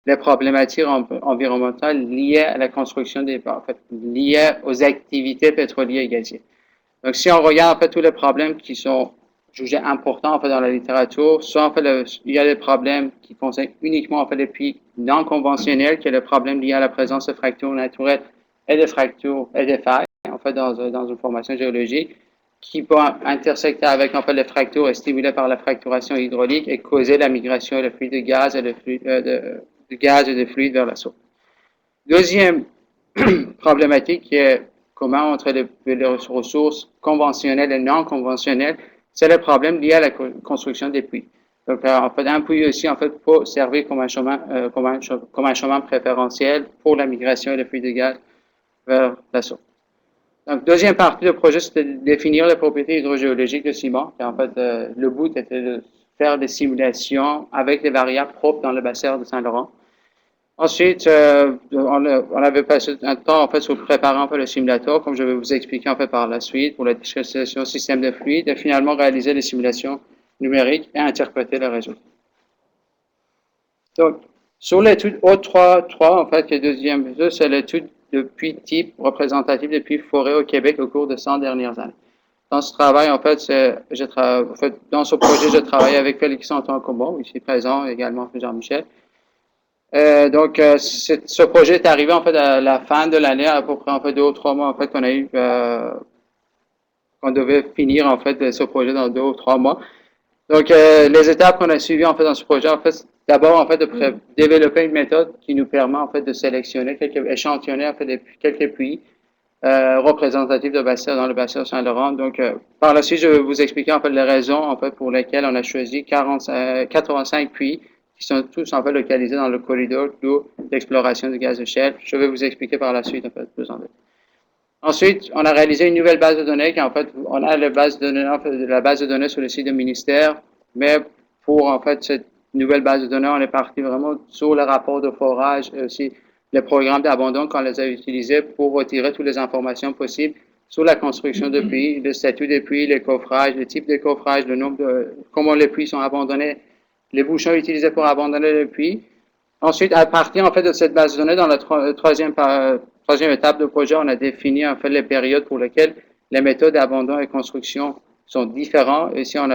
les problématiques environnementales liées à la construction en fait, liées aux activités pétrolières et gazières. Donc, si on regarde en fait tous les problèmes qui sont jugés importants en fait dans la littérature, soit en fait il y a des problèmes qui concernent uniquement en fait les puits non conventionnels, qui est le problème lié à la présence de fractures naturelles et de fractures et de failles en fait dans une formation géologique, qui peut intersecter avec en fait les fractures stimulées par la fracturation hydraulique et causer la migration et le flux de gaz et de gaz et de fluides vers la source. Deuxième problématique qui est commun entre les ressources conventionnelles et non conventionnelles, c'est le problème lié à la construction des puits. Donc, en fait, un puits aussi, en fait, peut servir comme un chemin préférentiel pour la migration et le flux de gaz vers la source. Donc, deuxième partie du projet, c'était de définir les propriétés hydrogéologiques du ciment. Et en fait, le but était de faire des simulations avec des variables propres dans le bassin de Saint-Laurent. Ensuite, on avait passé un temps en fait sur préparant un peu le simulateur, comme je vais vous expliquer en fait par la suite, pour la discrétion système de fluide, et finalement réaliser les simulations numériques et interpréter les résultats. Donc, sur l'étude O3, en fait, qui est deuxième mesure, c'est l'étude de puits type représentatif des puits forêts au Québec au cours de 100 dernières années. Dans ce travail, en fait, dans ce projet, je travaille avec Félix Antoine Combo, ici présent, également Jean-Michel. Ce projet est arrivé en fait à la fin de l'année, à peu près en fait 2 ou 3 mois en fait qu'on devait finir en fait ce projet dans 2 ou 3 mois. Donc les étapes qu'on a suivies en fait dans ce projet, en fait, d'abord en fait de développer une méthode qui nous permet en fait de sélectionner échantillonner en fait quelques puits représentatifs de bassin dans le bassin Saint-Laurent. Donc par la suite, je vais vous expliquer en fait les raisons en fait pour lesquelles on a choisi 85 puits qui sont tous en fait localisés dans le corridor d'eau d'exploration du gaz de shale. Je vais vous expliquer par la suite en fait plus en détail. Ensuite, on a réalisé une nouvelle base de données qui en fait, on a la base de données sur le site du ministère, mais pour en fait cette nouvelle base de données, on est parti vraiment sur le rapport de forage et aussi les programmes d'abandon qu'on les a utilisés pour retirer toutes les informations possibles sur la construction de puits, le statut des puits, les coffrages, le type de coffrage, le nombre de, comment les puits sont abandonnés, les bouchons utilisés pour abandonner les puits. Ensuite, à partir en fait de cette base de données, dans la troisième étape du projet, on a défini en fait les périodes pour lesquelles les méthodes d'abandon et construction sont différentes. Ici, on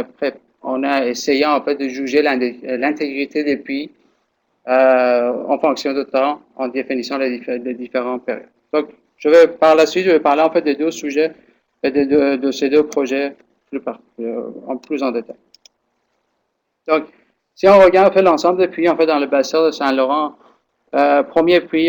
a essayé en fait de juger l'intégrité des puits en fonction de temps, en définissant les différentes périodes. Donc, par la suite, je vais parler en fait des deux sujets et de ces deux projets plus en détail. Donc, si on regarde en fait l'ensemble des puits en fait dans le bassin de Saint-Laurent, premier puits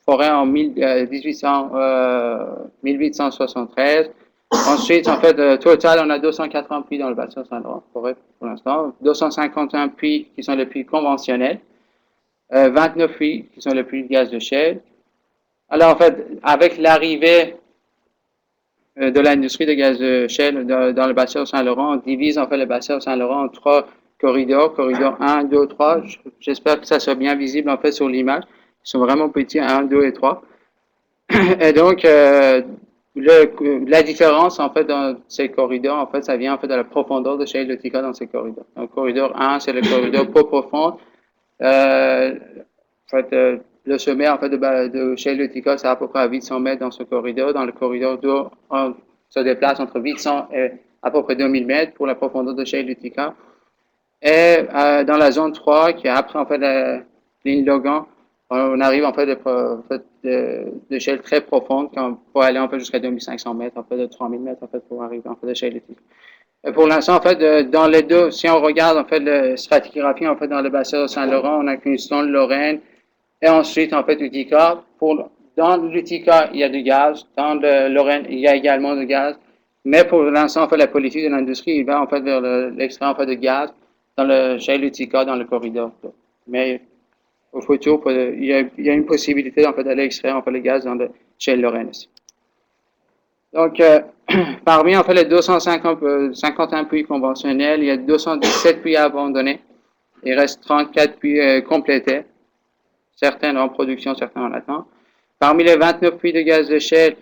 forêt en 1873. Ensuite, en fait, total, on a 280 puits dans le bassin de Saint-Laurent, forêt pour l'instant. 251 puits qui sont les puits conventionnels. 29 puits qui sont les puits de gaz de shale. Alors, en fait, avec l'arrivée de l'industrie de gaz de shale dans le bassin de Saint-Laurent, on divise en fait le bassin de Saint-Laurent en 3 corridors, corridor 1, 2, 3. J'espère que ça soit bien visible en fait sur l'image. Ils sont vraiment petits, 1, 2 et 3. Et donc, la différence en fait dans ces corridors, en fait, ça vient en fait de la profondeur de shale Utica dans ces corridors. Donc, corridor 1, c'est le corridor peu profond. En fait, le sommet en fait de shale Utica, c'est à peu près à 800 mètres dans ce corridor. Dans le corridor 2, on se déplace entre 800 et à peu près 2000 mètres pour la profondeur de shale Utica. Et dans la zone 3, qui est après en fait la ligne Logan, on arrive en fait d'échelles très profondes pour aller en fait jusqu'à 2500 mètres, en fait de 3000 mètres en fait pour arriver en fait d'échelle éthique. Pour l'instant, en fait, dans les deux, si on regarde en fait la stratigraphie en fait dans le bassin de Saint-Laurent, on a Kingston, Lorraine, et ensuite en fait Utica. Dans l'Utica, il y a du gaz, dans le Lorraine, il y a également du gaz, mais pour l'instant, en fait, la politique de l'industrie, il va en fait vers l'extrait en fait de gaz dans le shale Utica, dans le corridor. Mais au futur, il y a une possibilité en fait, d'aller extraire en fait, le gaz dans le shale Lorraine aussi. Donc, parmi en fait, les 251 puits conventionnels, il y a 217 puits abandonnés. Il reste 34 puits complétés, certains en production, certains en attente. Parmi les 29 puits de gaz de shale,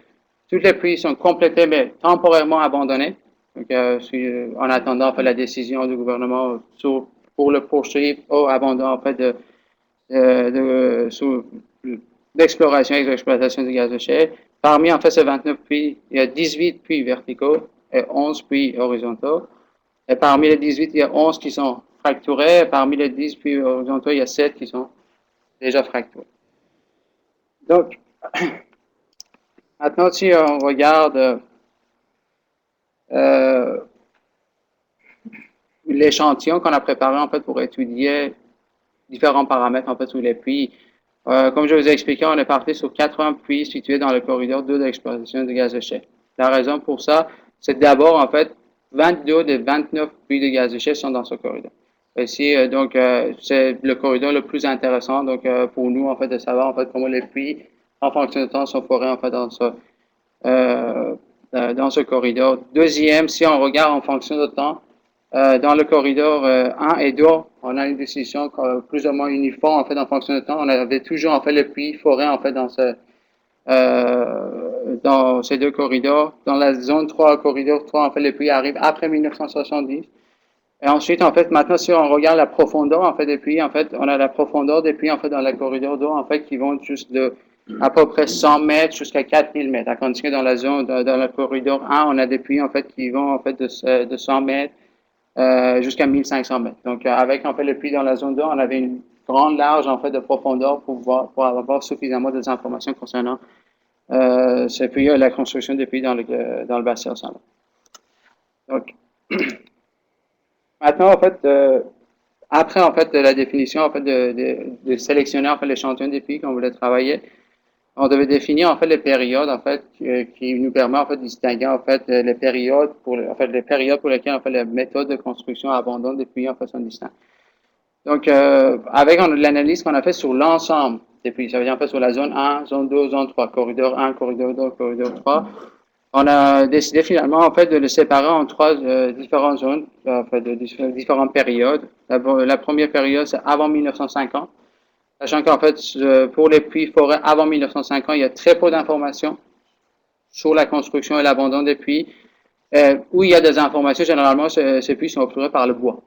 tous les puits sont complétés mais temporairement abandonnés. Donc, en attendant en fait, la décision du gouvernement pour le poursuivre ou abandon en fait, d'exploration et d'exploitation du gaz de schiste. Parmi, en fait, ces 29 puits, il y a 18 puits verticaux et 11 puits horizontaux. Et parmi les 18, il y a 11 qui sont fracturés. Et parmi les 10 puits horizontaux, il y a 7 qui sont déjà fracturés. Donc, maintenant, si on regarde l'échantillon qu'on a préparé en fait pour étudier différents paramètres en fait sous les puits. Comme je vous ai expliqué, on est parti sur 80 puits situés dans le corridor 2 d'exploitation de gaz de schiste. La raison pour ça, c'est d'abord en fait 22 des 29 puits de gaz de schiste sont dans ce corridor. Ici, donc, c'est le corridor le plus intéressant donc, pour nous en fait de savoir en fait comment les puits en fonction de temps sont forés en fait dans ce corridor. Deuxième, si on regarde en fonction de temps, dans le corridor 1 et 2, on a une décision plus ou moins uniforme en fait en fonction de temps. On avait toujours en fait le puits foré en fait dans ces deux corridors. Dans la zone 3, corridor 3, en fait le puits arrive après 1970. Et ensuite, en fait, maintenant, si on regarde la profondeur, en fait, des puits, en fait, on a la profondeur des puits, en fait, dans le corridor d'eau, en fait, qui vont juste de à peu près 100 mètres jusqu'à 4000 mètres. Tandis que dans la zone, dans le corridor 1, on a des puits, en fait, qui vont, en fait, de 100 mètres jusqu'à 1500 mètres. Donc, avec, en fait, le puits dans la zone 2, on avait une grande large, en fait, de profondeur pour avoir suffisamment d'informations concernant ces puits et la construction des puits dans le bassin océan. Donc, maintenant, en fait, après, en fait, la définition, en fait, de sélectionner, en fait, l'échantillon des puits qu'on voulait travailler, on devait définir, en fait, les périodes, en fait, qui nous permet, en fait, de distinguer, en fait, les périodes les périodes pour lesquelles, en fait, les méthodes de construction à abandon des puits, en fait, sont distinctes. Donc, avec l'analyse qu'on a fait sur l'ensemble des puits, ça veut dire, en fait, sur la zone 1, zone 2, zone 3, corridor 1, corridor 2, corridor 3, on a décidé finalement en fait de le séparer en trois différentes zones, en fait, de différentes périodes. La première période, c'est avant 1950, sachant qu'en fait, pour les puits forêts avant 1950, il y a très peu d'informations sur la construction et l'abandon des puits. Où il y a des informations, généralement, ces puits sont obturés par le bois.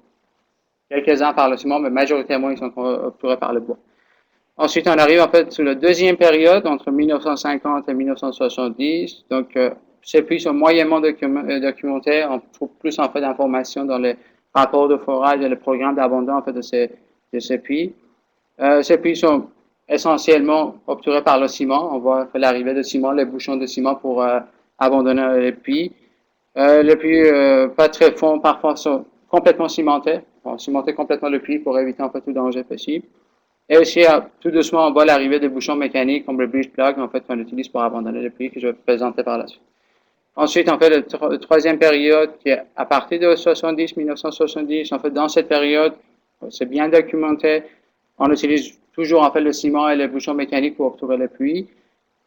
Quelques-uns par le ciment, mais majoritairement, ils sont obturés par le bois. Ensuite, on arrive en fait sur la deuxième période, entre 1950 et 1970. Donc, ces puits sont moyennement documentés. On trouve plus en fait d'informations dans les rapports de forage et les programmes d'abandon en fait de ces puits. Ces puits sont essentiellement obturés par le ciment. On voit l'arrivée de ciment, les bouchons de ciment pour abandonner les puits. Les puits pas très fonds, parfois sont complètement cimentés. On cimentait complètement le puits pour éviter en fait tout danger possible. Et aussi, tout doucement, on voit l'arrivée des bouchons mécaniques comme le bridge plug, en fait, qu'on utilise pour abandonner le puits, que je vais vous présenter par la suite. Ensuite, en fait, la troisième période, qui est à partir de 1970, en fait, dans cette période, c'est bien documenté. On utilise toujours, en fait, le ciment et les bouchons mécaniques pour obturer le puits.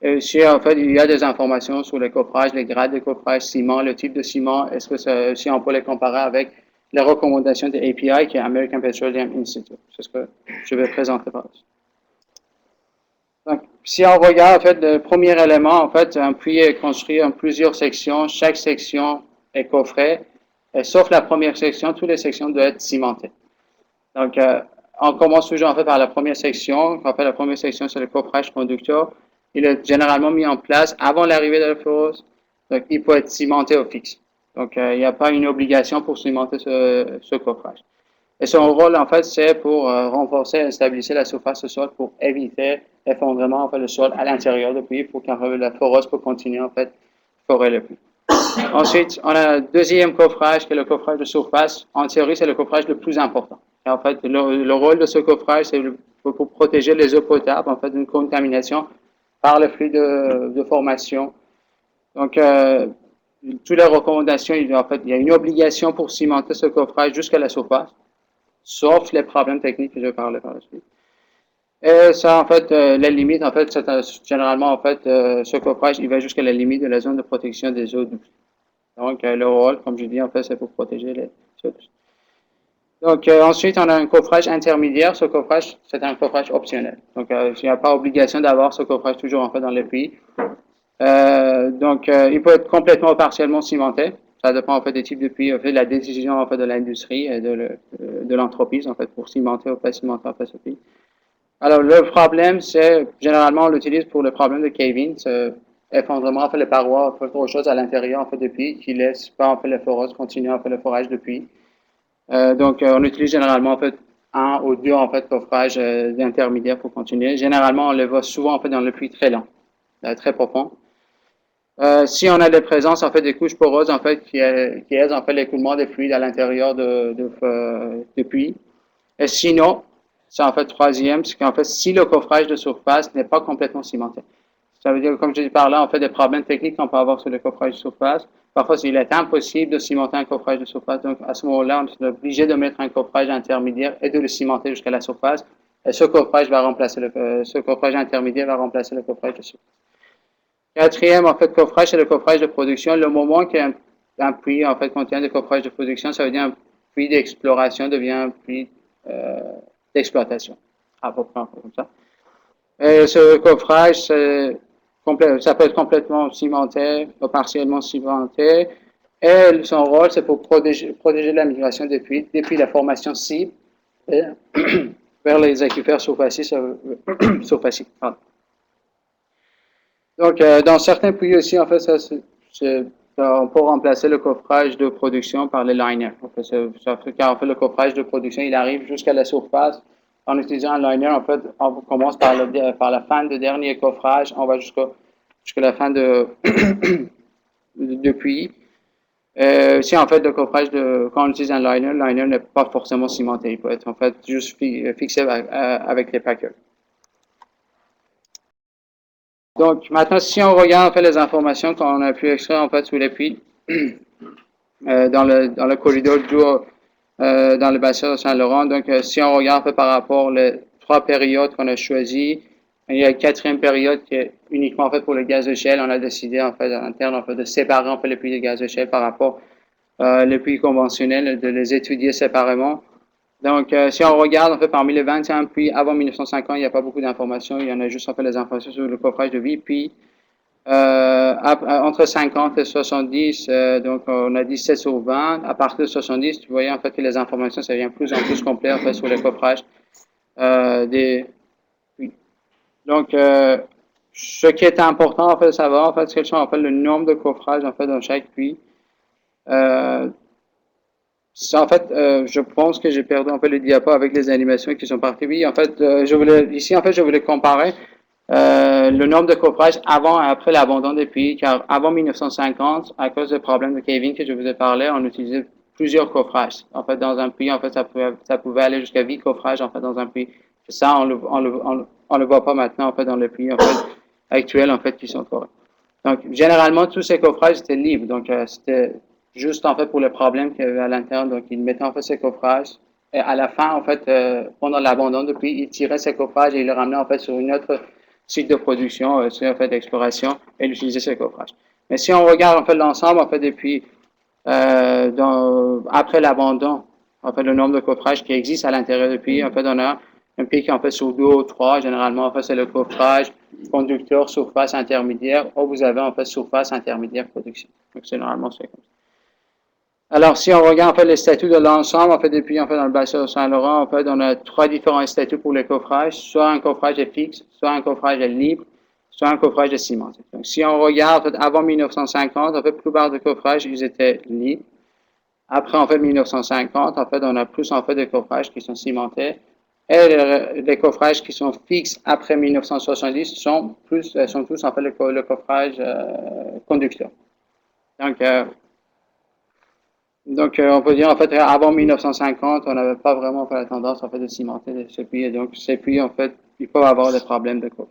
Et aussi, en fait, il y a des informations sur les coffrages, les grades de coffrage, ciment, le type de ciment. Est-ce que si on peut les comparer avec les recommandations de API, qui est American Petroleum Institute. C'est ce que je vais présenter par là. Donc, si on regarde, en fait, le premier élément, en fait, un puits est construit en plusieurs sections. Chaque section est coffrée. Et sauf la première section, toutes les sections doivent être cimentées. Donc, on commence toujours, en fait, par la première section. En fait, la première section, c'est le coffrage conducteur. Il est généralement mis en place avant l'arrivée de la force. Donc, il peut être cimenté au fixe. Donc, il n'y a pas une obligation pour cimenter ce coffrage. Et son rôle, en fait, c'est pour renforcer et stabiliser la surface du sol pour éviter l'effondrement, en fait, le sol à l'intérieur du puits pour que la foreuse peut continuer, en fait, forer le puits. Ensuite, on a le deuxième coffrage, qui est le coffrage de surface. En théorie, c'est le coffrage le plus important. Et en fait, le rôle de ce coffrage, c'est pour protéger les eaux potables, en fait, d'une contamination par le flux de formation. Donc, toutes les recommandations, en fait, il y a une obligation pour cimenter ce coffrage jusqu'à la surface, sauf les problèmes techniques que je vais parler par la suite. Et ça, en fait, les limites, en fait, généralement, en fait, ce coffrage, il va jusqu'à la limite de la zone de protection des eaux douces. Donc, le rôle, comme je dis, en fait, c'est pour protéger les eaux douces. Donc, ensuite, on a un coffrage intermédiaire. Ce coffrage, c'est un coffrage optionnel. Donc, il n'y a pas obligation d'avoir ce coffrage toujours, en fait, dans les puits. Donc, il peut être complètement ou partiellement cimenté. Ça dépend en fait des types de puits, en fait, la décision en fait de l'industrie et de l'entreprise en fait pour cimenter ou pas cimenter en fait ce puits. Alors, le problème, c'est, généralement, on l'utilise pour le problème de cave-in, c'est effondrement, en fait, les parois, on fait autre chose à l'intérieur, en fait, de puits, qui laisse pas, en fait, le forage continuer, en fait, le forage de puits. Donc, on utilise généralement, en fait, un ou deux, en fait, coffrages intermédiaires pour continuer. Généralement, on le voit souvent, en fait, dans le puits très lent, très profond. Si on a des présences, en fait, des couches poreuses, en fait, qui aident, en fait, l'écoulement des fluides à l'intérieur de puits. Et sinon, c'est en fait troisième, c'est qu'en fait, si le coffrage de surface n'est pas complètement cimenté. Ça veut dire, comme je dis par là, en fait, des problèmes techniques qu'on peut avoir sur le coffrage de surface. Parfois, il est impossible de cimenter un coffrage de surface. Donc, à ce moment-là, on est obligé de mettre un coffrage intermédiaire et de le cimenter jusqu'à la surface. Et ce coffrage va remplacer ce coffrage intermédiaire va remplacer le coffrage de surface. Quatrième, en fait, coffrage, c'est le coffrage de production. Le moment qu'un puits, en fait, contient des coffrages de production, ça veut dire un puits d'exploration devient un puits euh, d'exploitation. À peu près comme ça. Et ce coffrage, ça peut être complètement cimenté ou partiellement cimenté. Et son rôle, c'est pour protéger la migration des puits depuis la formation cible vers les aquifères surfaciques. Donc, dans certains puits aussi, en fait, on peut remplacer le coffrage de production par les liners. En fait, car en fait, le coffrage de production, il arrive jusqu'à la surface. En utilisant un liner, en fait, on commence par la fin de dernier coffrage, on va jusqu'à la fin de puits. Si en fait le coffrage quand on utilise un liner, le liner n'est pas forcément cimenté, il peut être en fait juste fixé avec les packers. Donc, maintenant, si on regarde en fait les informations qu'on a pu extraire en fait sous les puits, dans le corridor d'eau dans le bassin de Saint-Laurent, donc si on regarde en fait par rapport aux trois périodes qu'on a choisies, il y a une quatrième période qui est uniquement en fait pour le gaz de shale. On a décidé en fait en interne en fait de séparer en fait les puits de gaz de shale par rapport les puits conventionnels, de les étudier séparément. Donc, si on regarde, en fait, parmi les 21 puits avant 1950, il n'y a pas beaucoup d'informations. Il y en a juste, en fait, les informations sur le coffrage de vie. Puis, entre 50 et 70, donc, on a 17 sur 20. À partir de 70, tu voyais, en fait, que les informations, ça devient plus en plus complet, en fait, sur le coffrage des puits. Donc, ce qui est important, en fait, de savoir, en fait, quels sont, en fait, le nombre de coffrages, en fait, dans chaque puits. En fait, je pense que j'ai perdu en fait les diapos avec les animations qui sont parties. Oui, en fait, je voulais comparer le nombre de coffrages avant et après l'abandon des puits, car avant 1950, à cause des problèmes de caving que je vous ai parlé, on utilisait plusieurs coffrages. En fait, dans un puits, en fait, ça pouvait aller jusqu'à 8 coffrages, en fait, dans un puits. Ça, on le voit pas maintenant, en fait, dans les puits, en fait, actuels, en fait, qui sont corrects. Donc, généralement, tous ces coffrages étaient libres. Donc, c'était juste, en fait, pour le problème qu'il y avait à l'intérieur. Donc, ils mettaient, en fait, ces coffrages. Et à la fin, en fait, pendant l'abandon de puits, ils tiraient ces coffrages et ils les ramenaient, en fait, sur une autre site de production, en fait, d'exploration, et ils utilisaient ces coffrages. Mais si on regarde, en fait, l'ensemble, en fait, depuis, après l'abandon, en fait, le nombre de coffrages qui existent à l'intérieur du puits, en fait, on a un pic, en fait, sur deux ou trois. Généralement, en fait, c'est le coffrage conducteur, surface intermédiaire, ou vous avez, en fait, surface intermédiaire production. Donc, généralement, c'est comme ça. Alors, si on regarde, en fait, les statuts de l'ensemble, en fait, depuis, en fait, dans le bassin de Saint-Laurent, en fait, on a trois différents statuts pour les coffrages. Soit un coffrage est fixe, soit un coffrage est libre, soit un coffrage est cimenté. Donc, si on regarde, en fait, avant 1950, en fait, la plupart des coffrages, ils étaient libres. Après, en fait, 1950, en fait, on a plus, en fait, des coffrages qui sont cimentés. Et les coffrages qui sont fixes après 1970 sont tous, en fait, le coffrage conducteur. Donc, on peut dire, en fait, avant 1950, on n'avait pas vraiment fait la tendance, en fait, de cimenter ces puits. Et donc, ces puits, en fait, ils peuvent avoir des problèmes de coffrage.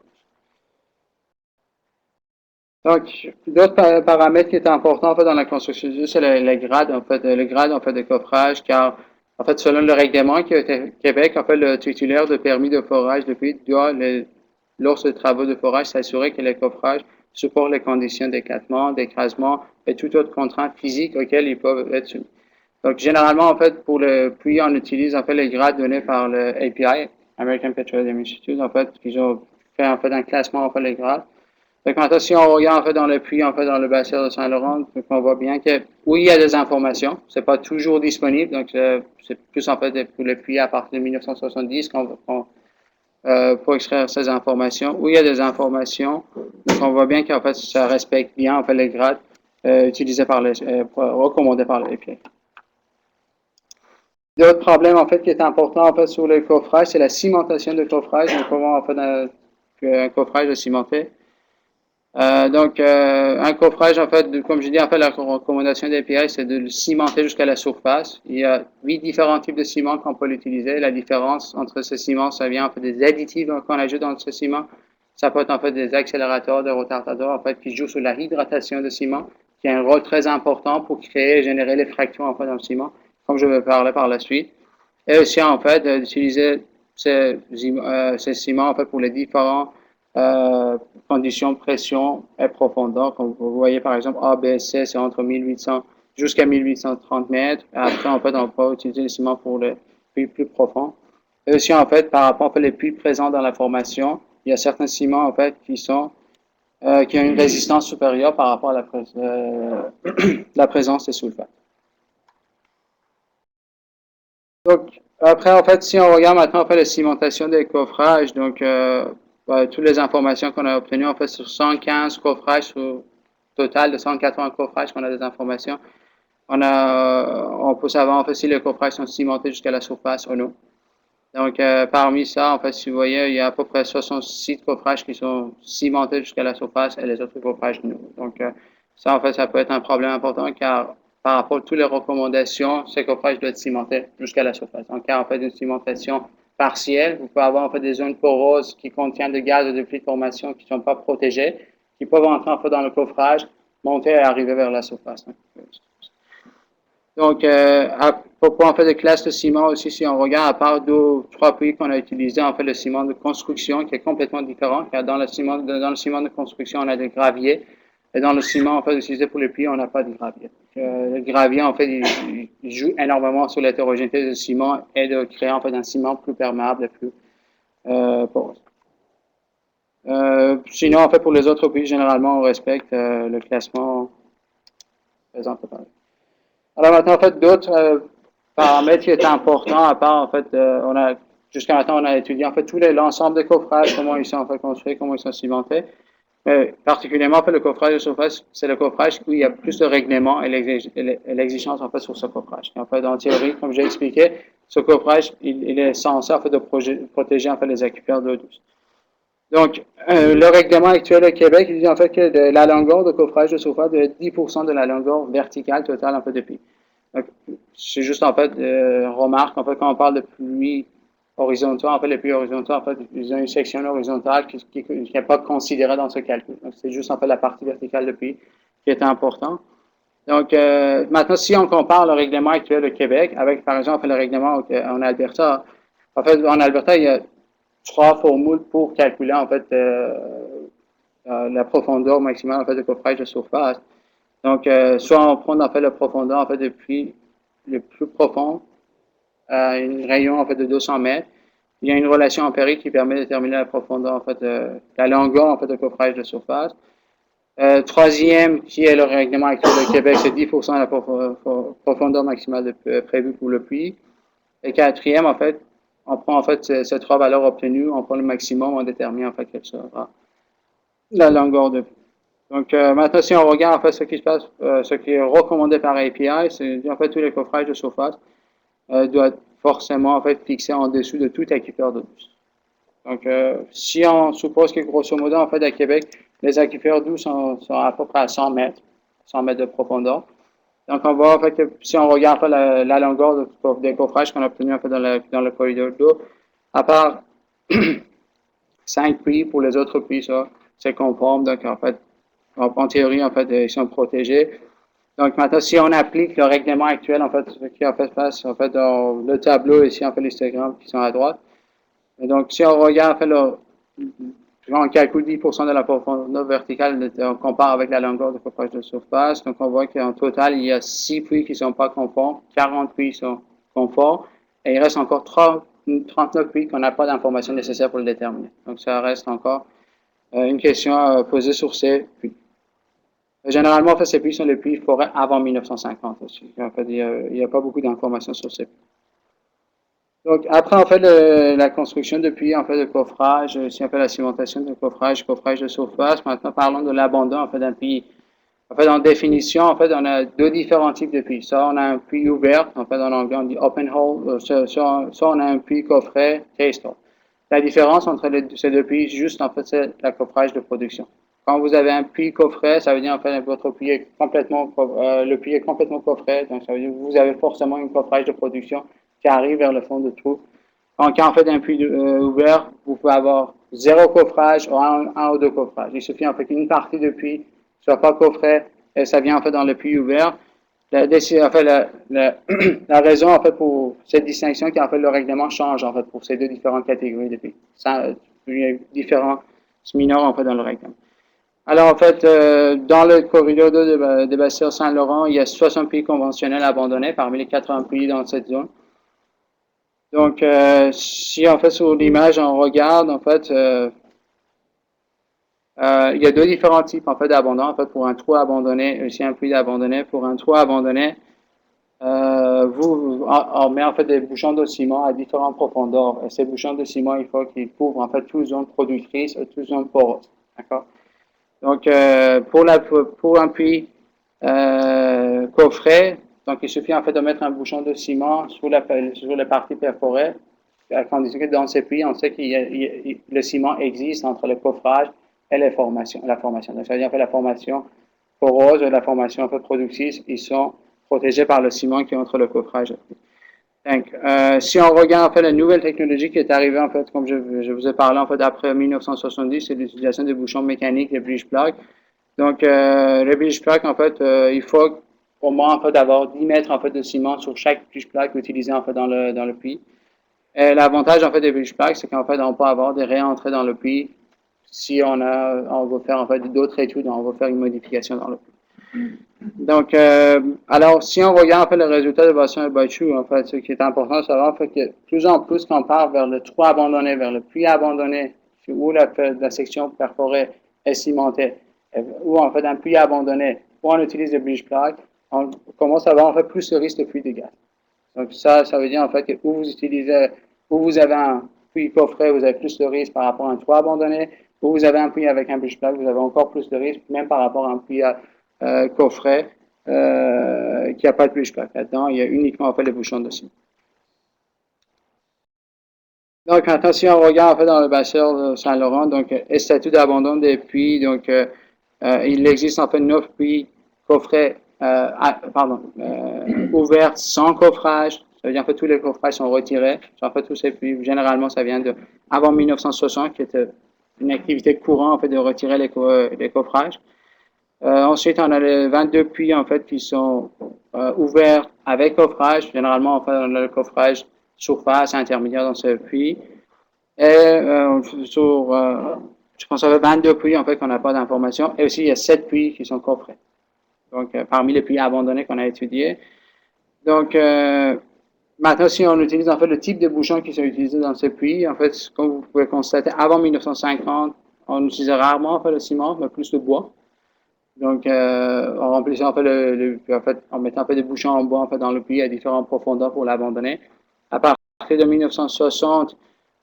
Donc, d'autres paramètres qui étaient importants, en fait, dans la construction du c'est le grade, en fait, de coffrage, car, en fait, selon le règlement qui a été Québec, en fait, le titulaire de permis de forage de puits doit, lors de travaux de forage, s'assurer que les coffrages supportent les conditions d'éclatement, d'écrasement et toute autre contrainte physique auxquelles ils peuvent être soumis. Donc, généralement, en fait, pour le puits, on utilise, en fait, les grades donnés par le API, American Petroleum Institute, en fait, qui ont fait, en fait, un classement, en fait, les grades. Donc, maintenant, si on regarde, en fait, dans le puits, en fait, dans le bassin de Saint-Laurent, on voit bien que, oui, il y a des informations, c'est pas toujours disponible, donc, c'est plus, en fait, pour le puits à partir de 1970 pour extraire ces informations, où il y a des informations. Donc, on voit bien qu'en fait, ça respecte bien en fait, les grades utilisés recommandés par l'API. L'autre problème en fait qui est important en fait sur le coffrage, c'est la cimentation de coffrage. Donc, comment en fait un coffrage est cimenté. Un coffrage, en fait, comme je dis, en fait, la recommandation d'API, c'est de le cimenter jusqu'à la surface. Il y a 8 différents types de ciment qu'on peut l'utiliser. La différence entre ce ciment, ça vient en fait des additifs qu'on ajoute dans ce ciment. Ça peut être en fait des accélérateurs, des retardataires, en fait, qui jouent sur la hydratation de ciment, qui a un rôle très important pour créer et générer les fractures, en fait, dans le ciment, comme je vais parler par la suite. Et aussi, en fait, d'utiliser ces ciments, en fait, pour les différents conditions, pression et profondeur. Comme vous voyez, par exemple, A, B, C, c'est entre 1800 jusqu'à 1830 mètres. Et après, en fait, on peut utiliser les ciments pour les puits plus profonds. Et aussi, en fait, par rapport aux puits présents dans la formation, il y a certains ciments, en fait, qui ont une résistance supérieure par rapport à la présence des sulfates. Donc, après, en fait, si on regarde maintenant, en fait, la cimentation des coffrages, donc, toutes les informations qu'on a obtenues, en fait, sur 115 coffrages, sur total de 180 coffrages qu'on a des informations, on peut savoir, en fait, si les coffrages sont cimentés jusqu'à la surface ou non. Donc, parmi ça, en fait, si vous voyez, il y a à peu près 66 coffrages qui sont cimentés jusqu'à la surface et les autres coffrages non. Donc, ça, en fait, ça peut être un problème important car par rapport à toutes les recommandations, ces coffrages doivent être cimentés jusqu'à la surface. En cas, en fait, d'une cimentation partielle, vous pouvez avoir, en fait, des zones poreuses qui contiennent des gaz et des flux de formation qui ne sont pas protégés, qui peuvent entrer, en fait, dans le coffrage, monter et arriver vers la surface. Donc, à propos en fait de classe de ciment aussi, si on regarde, à part 2 ou 3 pays qu'on a utilisé, en fait, le ciment de construction qui est complètement différent, car dans le ciment de construction, on a des graviers, et dans le ciment, en fait, utilisé pour les puits, on n'a pas de gravier. Le gravier, en fait, il joue énormément sur l'hétérogénéité du ciment et de créer, en fait, un ciment plus perméable et plus poreux. Sinon, en fait, pour les autres pays, généralement, on respecte le classement présenté par. Alors maintenant, en fait, d'autres paramètres qui étaient importants, à part, en fait, jusqu'à maintenant, on a étudié, en fait, l'ensemble des coffrages, comment ils sont, en fait, construits, comment ils sont cimentés. Mais particulièrement, en fait, le coffrage de surface, c'est le coffrage où il y a plus de règlements et l'exigence, en fait, sur ce coffrage. Et en fait, en théorie, comme j'ai expliqué, ce coffrage, il est censé, en fait, de protéger, en fait, les aquifères d'eau douce. Donc, le règlement actuel au Québec, il dit en fait que la longueur de coffrage de surface doit être 10% de la longueur verticale totale en fait de puits. Donc, c'est juste en fait remarque, en fait, quand on parle de pluie horizontale, en fait, les puits horizontaux, en fait, ils ont une section horizontale qui n'est pas considérée dans ce calcul. Donc, c'est juste en fait la partie verticale de puits qui est importante. Donc, maintenant, si on compare le règlement actuel au Québec avec, par exemple, le règlement en Alberta, en fait, en Alberta, il y a 3 formules pour calculer en fait la profondeur maximale en fait de coffrage de surface. Donc, soit on prend en fait la profondeur en fait depuis le plus profond à un rayon en fait de 200 mètres. Il y a une relation empirique qui permet de déterminer la profondeur en fait la longueur en fait de coffrage de surface. Troisième, qui est le règlement actuel de Québec, c'est 10% de la profondeur maximale prévue pour le puits. Et quatrième, en fait, on prend en fait ces 3 valeurs obtenues, on prend le maximum, on détermine en fait quelle sera la longueur de puits. Donc maintenant, si on regarde en fait ce qui se passe, ce qui est recommandé par API, c'est en fait tous les coffrages de surface doivent forcément en fait fixer en dessous de tout aquifère d'eau douce. Donc si on suppose que grosso modo en fait à Québec, les aquifères d'eau sont à peu près à 100 mètres, 100 mètres de profondeur. Donc on voit en fait que si on regarde en fait, la longueur des coffrages qu'on a obtenus en fait dans le corridor d'eau, à part 5 puits, pour les autres puits, ça, c'est conforme. Donc en fait, en théorie, en fait, ils sont protégés. Donc maintenant, si on applique le règlement actuel, en fait, ce qui en fait face, en fait, dans le tableau ici, en fait, l'histogramme qui sont à droite. Et donc, si on regarde, en fait, on calcule 10% de la profondeur verticale, on compare avec la longueur de coffrage de surface. Donc, on voit qu'en total, il y a 6 puits qui ne sont pas conformes, 40 puits sont conformes, et il reste encore 39 puits qu'on n'a pas d'informations nécessaires pour le déterminer. Donc, ça reste encore une question à poser sur ces puits. Généralement, en fait, ces puits sont les puits forêts avant 1950 aussi. En fait, il n'y a pas beaucoup d'informations sur ces puits. Donc, après, on fait la construction de puits, on fait de coffrage, si on fait la cimentation de coffrage, coffrage de surface. Maintenant, parlons de l'abandon, en fait, d'un puits. En fait, en définition, en fait, on a deux différents types de puits. Soit on a un puits ouvert, en fait, en anglais, on dit open hole, soit on a un puits coffret, case hole. La différence entre ces deux puits, juste, en fait, c'est le coffrage de production. Quand vous avez un puits coffret, ça veut dire, en fait, votre puits est complètement, le puits est complètement coffret, donc ça veut dire que vous avez forcément un coffrage de production qui arrive vers le fond du trou. Quand on fait un puits ouvert, vous pouvez avoir zéro coffrage ou un ou deux coffrages. Il suffit en fait qu'une partie du puits soit pas coffret et ça vient en fait dans le puits ouvert. En fait, la raison en fait pour cette distinction, qui en fait le règlement change en fait pour ces deux différentes catégories de puits. Il y a différents mineurs en fait dans le règlement. Alors en fait, dans le corridor de Bastille Saint-Laurent, il y a 60 puits conventionnels abandonnés parmi les 80 puits dans cette zone. Donc, si en fait sur l'image on regarde, en fait, il y a deux différents types en fait d'abandon. En fait, pour un trou abandonné, aussi un puits abandonné. Pour un trou abandonné, on met en fait des bouchons de ciment à différentes profondeurs. Et ces bouchons de ciment, il faut qu'ils couvrent en fait toute zone productrice et toute zone poreuse. D'accord? Donc, pour un puits coffret, donc il suffit en fait de mettre un bouchon de ciment sur la partie perforée. Tandis que dans ces puits, on sait que le ciment existe entre le coffrage et la formation. Donc, ça veut dire que la formation porose et la formation un peu productrice, ils sont protégés par le ciment qui est entre le coffrage. Donc, si on regarde en fait la nouvelle technologie qui est arrivée en fait, comme je vous ai parlé en fait après 1970, c'est l'utilisation des bouchons mécaniques, les bridge plug. Donc, le bridge plug en fait, il faut au moins en fait avoir 10 mètres en fait de ciment sur chaque bridge plug utilisé en fait dans le puits. Et l'avantage en fait des bridge plug, c'est qu'en fait on peut avoir des réentrées dans le puits si on veut faire en fait d'autres études, on veut faire une modification dans le puits. Donc, alors, si on regarde en fait le résultat de bassin et Baichu, en fait, ce qui est important de savoir, en fait, que plus en plus qu'on part vers le trou abandonné, vers le puits abandonné, où la section perforée est cimentée, ou en fait un puits abandonné, où on utilise le bridge plug, on commence à avoir en fait plus de risque de fuite de gaz. Donc ça veut dire en fait que où vous avez un puits coffret, vous avez plus de risque par rapport à un trou abandonné, où vous avez un puits avec un bridge plug, vous avez encore plus de risque, même par rapport à un puits coffret qui n'a pas de bridge plug. Là-dedans, il y a uniquement en fait les bouchons dessus. Donc, maintenant, si on regarde en fait dans le bassin de Saint-Laurent, donc, statut d'abandon des puits, donc, il existe en fait 9 puits coffrets, ouverts sans coffrage. Ça veut dire en fait tous les coffrages sont retirés. En fait, tous ces puits, généralement, ça vient de avant 1960, qui était une activité courante en fait de retirer les coffrages. Ensuite, on a les 22 puits en fait qui sont ouverts avec coffrage. Généralement, en fait, on a le coffrage surface intermédiaire dans ce puits. Et je pense qu'il y avait 22 puits en fait qu'on n'a pas d'informations. Et aussi, il y a 7 puits qui sont coffrés. Donc, parmi les puits abandonnés qu'on a étudiés. Donc, maintenant, si on utilise en fait le type de bouchons qui sont utilisés dans ces puits, en fait, comme vous pouvez constater, avant 1950, on utilisait rarement en fait le ciment, mais plus le bois. Donc, on remplissait en fait, en mettant en fait des bouchons en bois en fait dans le puits à différentes profondeurs pour l'abandonner. À partir de 1960,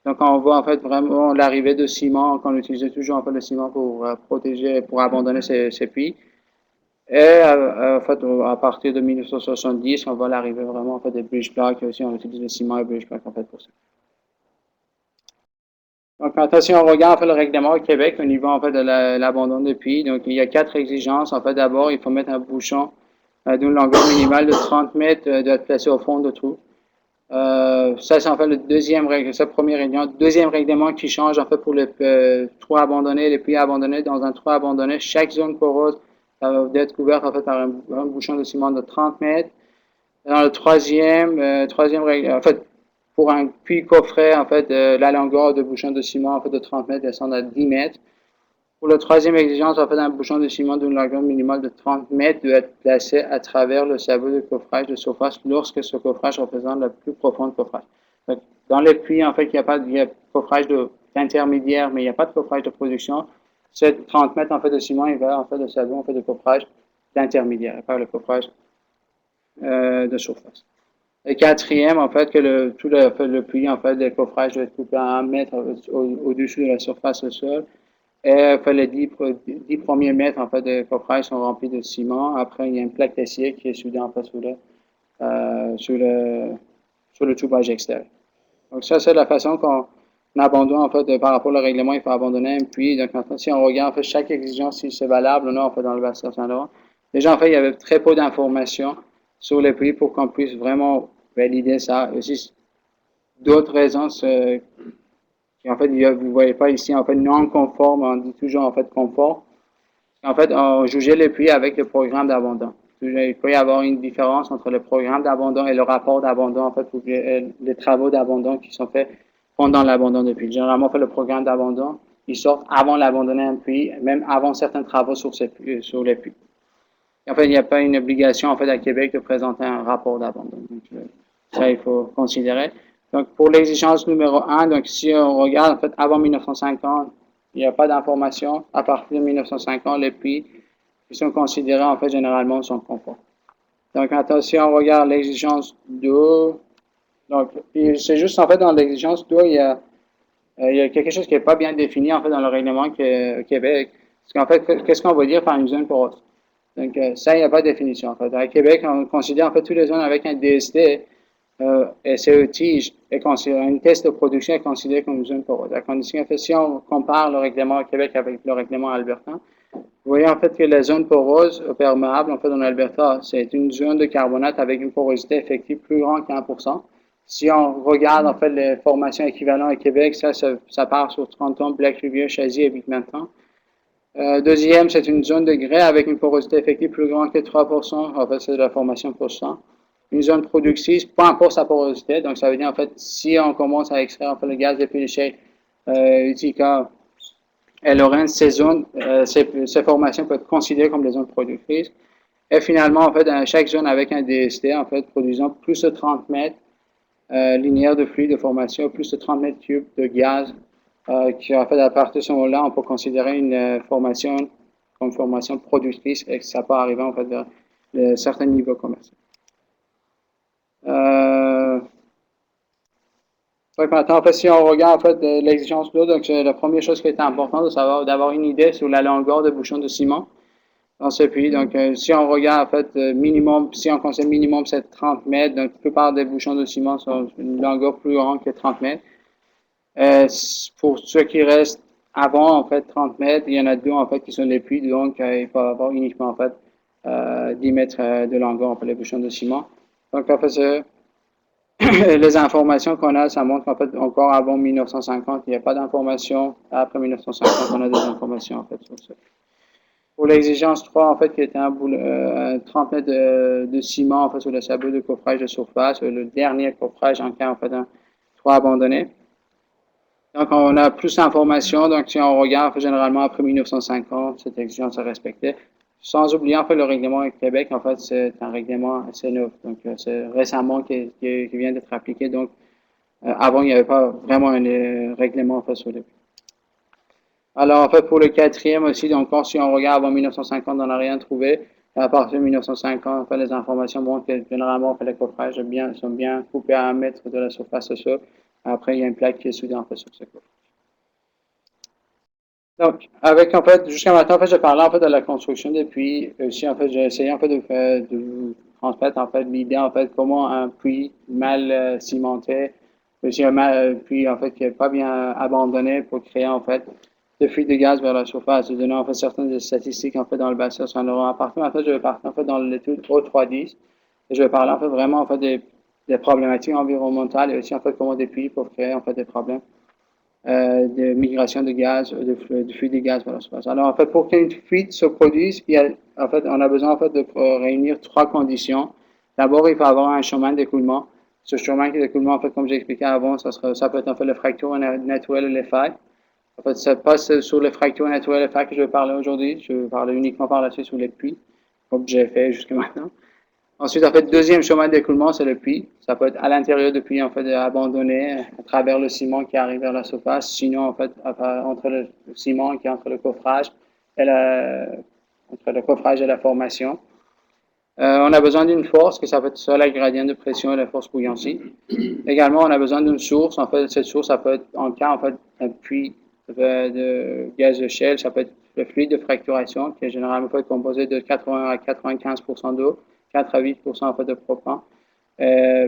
donc on voit en fait vraiment l'arrivée de ciment, qu'on utilisait toujours en fait le ciment pour protéger, pour abandonner ces puits. Et en fait, à partir de 1970, on voit l'arrivée vraiment en fait des bridge blocks, et aussi on utilise le ciment et bridge block en fait pour ça. Donc, maintenant, si on regarde en fait, le règlement au Québec au niveau en fait, de l'abandon des puits, donc il y a 4 exigences. En fait, d'abord, il faut mettre un bouchon d'une longueur minimale de 30 mètres doit être placé au fond du trou. Ça, c'est en fait le deuxième règlement, ce premier règlement. Deuxième règlement qui change en fait pour les trous abandonnés, les puits abandonnés. Dans un trou abandonné, chaque zone porose doit être couverte en fait par un bouchon de ciment de 30 mètres. Dans le troisième règlement, en fait, pour un puits coffret, en fait, la longueur de bouchon de ciment en fait, de 30 mètres descend à 10 mètres. Pour la troisième exigence, en fait, un bouchon de ciment d'une longueur minimale de 30 mètres doit être placé à travers le sabot de coffrage de surface lorsque ce coffrage représente la plus profonde coffrage. Donc, dans les puits, en fait, il y a coffrage d'intermédiaire, mais il n'y a pas de coffrage de production. C'est 30 mètres en fait, de ciment, il va en fait le sabot en fait, de coffrage d'intermédiaire, et pas le coffrage de surface. Le quatrième, en fait, que tout le puits, en fait, de coffrage doit être coupé à 1 mètre au-dessus de la surface au sol. Et fait, les 10 premiers mètres, en fait, de coffrage sont remplis de ciment. Après, il y a une plaque d'acier qui est soudée, en fait, sur le tubage extérieur. Donc, ça, c'est la façon qu'on abandonne, en fait, par rapport au règlement, il faut abandonner un puits. Donc, en fait, si on regarde, en fait, chaque exigence, si c'est valable ou non, en fait, dans le bassin Saint-Laurent. Déjà, en fait, il y avait très peu d'informations sur les puits pour qu'on puisse vraiment valider ça. Aussi, d'autres raisons, en fait, vous ne voyez pas ici, en fait, non conforme, on dit toujours, en fait, conforme. En fait, on jugeait les puits avec le programme d'abandon. Il peut y avoir une différence entre le programme d'abandon et le rapport d'abandon, en fait, pour les travaux d'abandon qui sont faits pendant l'abandon de puits. Généralement, en fait, le programme d'abandon, il sort avant d'abandonner un puits, même avant certains travaux sur les puits. En fait, il n'y a pas une obligation, en fait, à Québec de présenter un rapport d'abandon. Donc, ça, il faut considérer. Donc, pour l'exigence numéro 1, donc, si on regarde, en fait, avant 1950, il n'y a pas d'information. À partir de 1950, les puits qui sont considérés, en fait, généralement, sont conformes. Donc, maintenant, si on regarde l'exigence d'eau, donc, c'est juste, en fait, dans l'exigence d'eau, il y a quelque chose qui n'est pas bien défini, en fait, dans le règlement Québec. Parce qu'en fait, qu'est-ce qu'on veut dire par une zone porose? Donc, ça, il n'y a pas de définition, en fait. À Québec, on considère, en fait, toutes les zones avec un DST, et CE-TIGE, une test de production est considérée comme une zone porose. À condition, en fait, si on compare le règlement au Québec avec le règlement albertain, vous voyez, en fait, que la zone porose perméable, en fait, en Alberta, c'est une zone de carbonate avec une porosité effective plus grande qu'1%. Si on regarde, en fait, les formations équivalentes au Québec, ça part sur 30 ans, Black Rivier, Chazy et Bigmanton. Deuxième, c'est une zone de grès avec une porosité effective plus grande que 3%. En fait, c'est de la formation %. Une zone productive, peu importe sa porosité. Donc, ça veut dire, en fait, si on commence à extraire, en fait, le gaz de déchets Utica et Lorraine, ces formations peuvent être considérées comme des zones productrices. Et finalement, en fait, dans chaque zone avec un DST, en fait, produisant plus de 30 mètres linéaires de fluide de formation, plus de 30 mètres cubes de gaz qui, en fait, à partir de ce moment-là, on peut considérer une formation comme formation productrice et que ça peut arriver, en fait, vers certains niveaux commerciaux. Maintenant, en fait, si on regarde, en fait, l'exigence d'eau, donc, c'est la première chose qui est importante de savoir, d'avoir une idée sur la longueur de bouchon de ciment dans ce puits. Donc, si on regarde, en fait, minimum, si on considère minimum, c'est 30 mètres. Donc, la plupart des bouchons de ciment sont une longueur plus grande que 30 mètres. Pour ceux qui restent avant, en fait, 30 mètres, il y en a deux, en fait, qui sont les puits. Donc, il faut avoir uniquement, en fait, 10 mètres de longueur pour les bouchons de ciment. Donc, en fait, les informations qu'on a, ça montre, en fait, encore avant 1950, il n'y a pas d'informations. Après 1950, on a des informations, en fait, sur ça. Pour l'exigence 3, en fait, qui était un 30 mètres de ciment, en fait, sur le sabot de coffrage de surface, le dernier coffrage en cas, en fait, un 3 abandonné. Donc, on a plus d'informations. Donc, si on regarde, généralement, après 1950, cette exigence est respectée. Sans oublier, en fait, le règlement du Québec, en fait, c'est un règlement assez neuf. Donc, c'est récemment qui vient d'être appliqué. Donc, avant, il n'y avait pas vraiment un règlement, en fait, sur le. Alors, en fait, pour le quatrième aussi, donc, si on regarde avant 1950, on n'a rien trouvé. À partir de 1950, en fait, les informations montrent que généralement, en fait, les coffrages sont bien coupés à 1 mètre de la surface au sol. Après, il y a une plaque qui est soudée, en fait, sur ce coffre. Donc, en fait, jusqu'à maintenant, en fait, je parlais, en fait, de la construction des puits. Aussi, en fait, j'ai essayé, en fait, de vous transmettre, en fait, l'idée, en fait, comment un puits mal cimenté, aussi un puits, en fait, qui n'est pas bien abandonné pour créer, en fait, de fuite de gaz vers la surface, de donner, en fait, certaines statistiques, en fait, dans le bassin Saint-Laurent. À partir, en fait, je vais partir, en fait, dans l'étude O310, et je vais parler, en fait, vraiment, en fait, des problématiques environnementales et aussi, en fait, comment des puits peuvent créer, en fait, des problèmes de migration de gaz, de fuite de gaz vers l'espace. Alors, en fait, pour qu'une fuite se produise, en fait, on a besoin en fait, de réunir trois conditions. D'abord, il faut avoir un chemin d'écoulement. Ce chemin d'écoulement, en fait, comme j'ai expliqué avant, ça peut être en fait le fracture naturel ou les failles. En fait, ça passe sur les fractures naturelles et les failles que je vais parler aujourd'hui. Je vais parler uniquement par la suite sur les puits, comme j'ai fait jusqu'à maintenant. Ensuite, en fait, deuxième chemin d'écoulement, c'est le puits. Ça peut être à l'intérieur du puits, en fait, abandonné à travers le ciment qui arrive vers la surface. Sinon, en fait, entre le ciment qui est entre le coffrage et entre le coffrage et la formation. On a besoin d'une force, que ça peut être soit la gradient de pression et la force bouillantie. Également, on a besoin d'une source. En fait, cette source, ça peut être en cas en fait d'un puits de gaz de Shell, ça peut être le fluide de fracturation, qui est généralement peut être composé de 80 à 95% d'eau, 4 à 8% en fait de propane,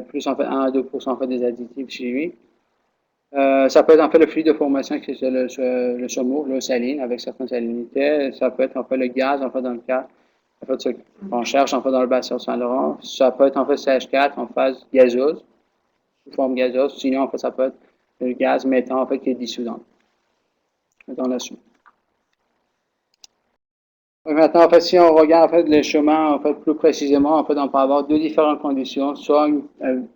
plus en fait 1 à 2% en fait des additifs chimiques. Ça peut être en fait le fluide de formation qui est le saumur, l'eau saline avec certaines salinités. Ça peut être en fait le gaz en fait dans le cas en fait ce qu'on cherche en fait dans le bassin Saint-Laurent. Ça peut être en fait CH4 en phase gazeuse, sous forme gazeuse. Sinon en fait ça peut être le gaz méthane en fait qui est dissous dans la soupe. Maintenant, en fait, si on regarde en fait, les chemins en fait, plus précisément, en fait, on peut avoir deux différentes conditions, soit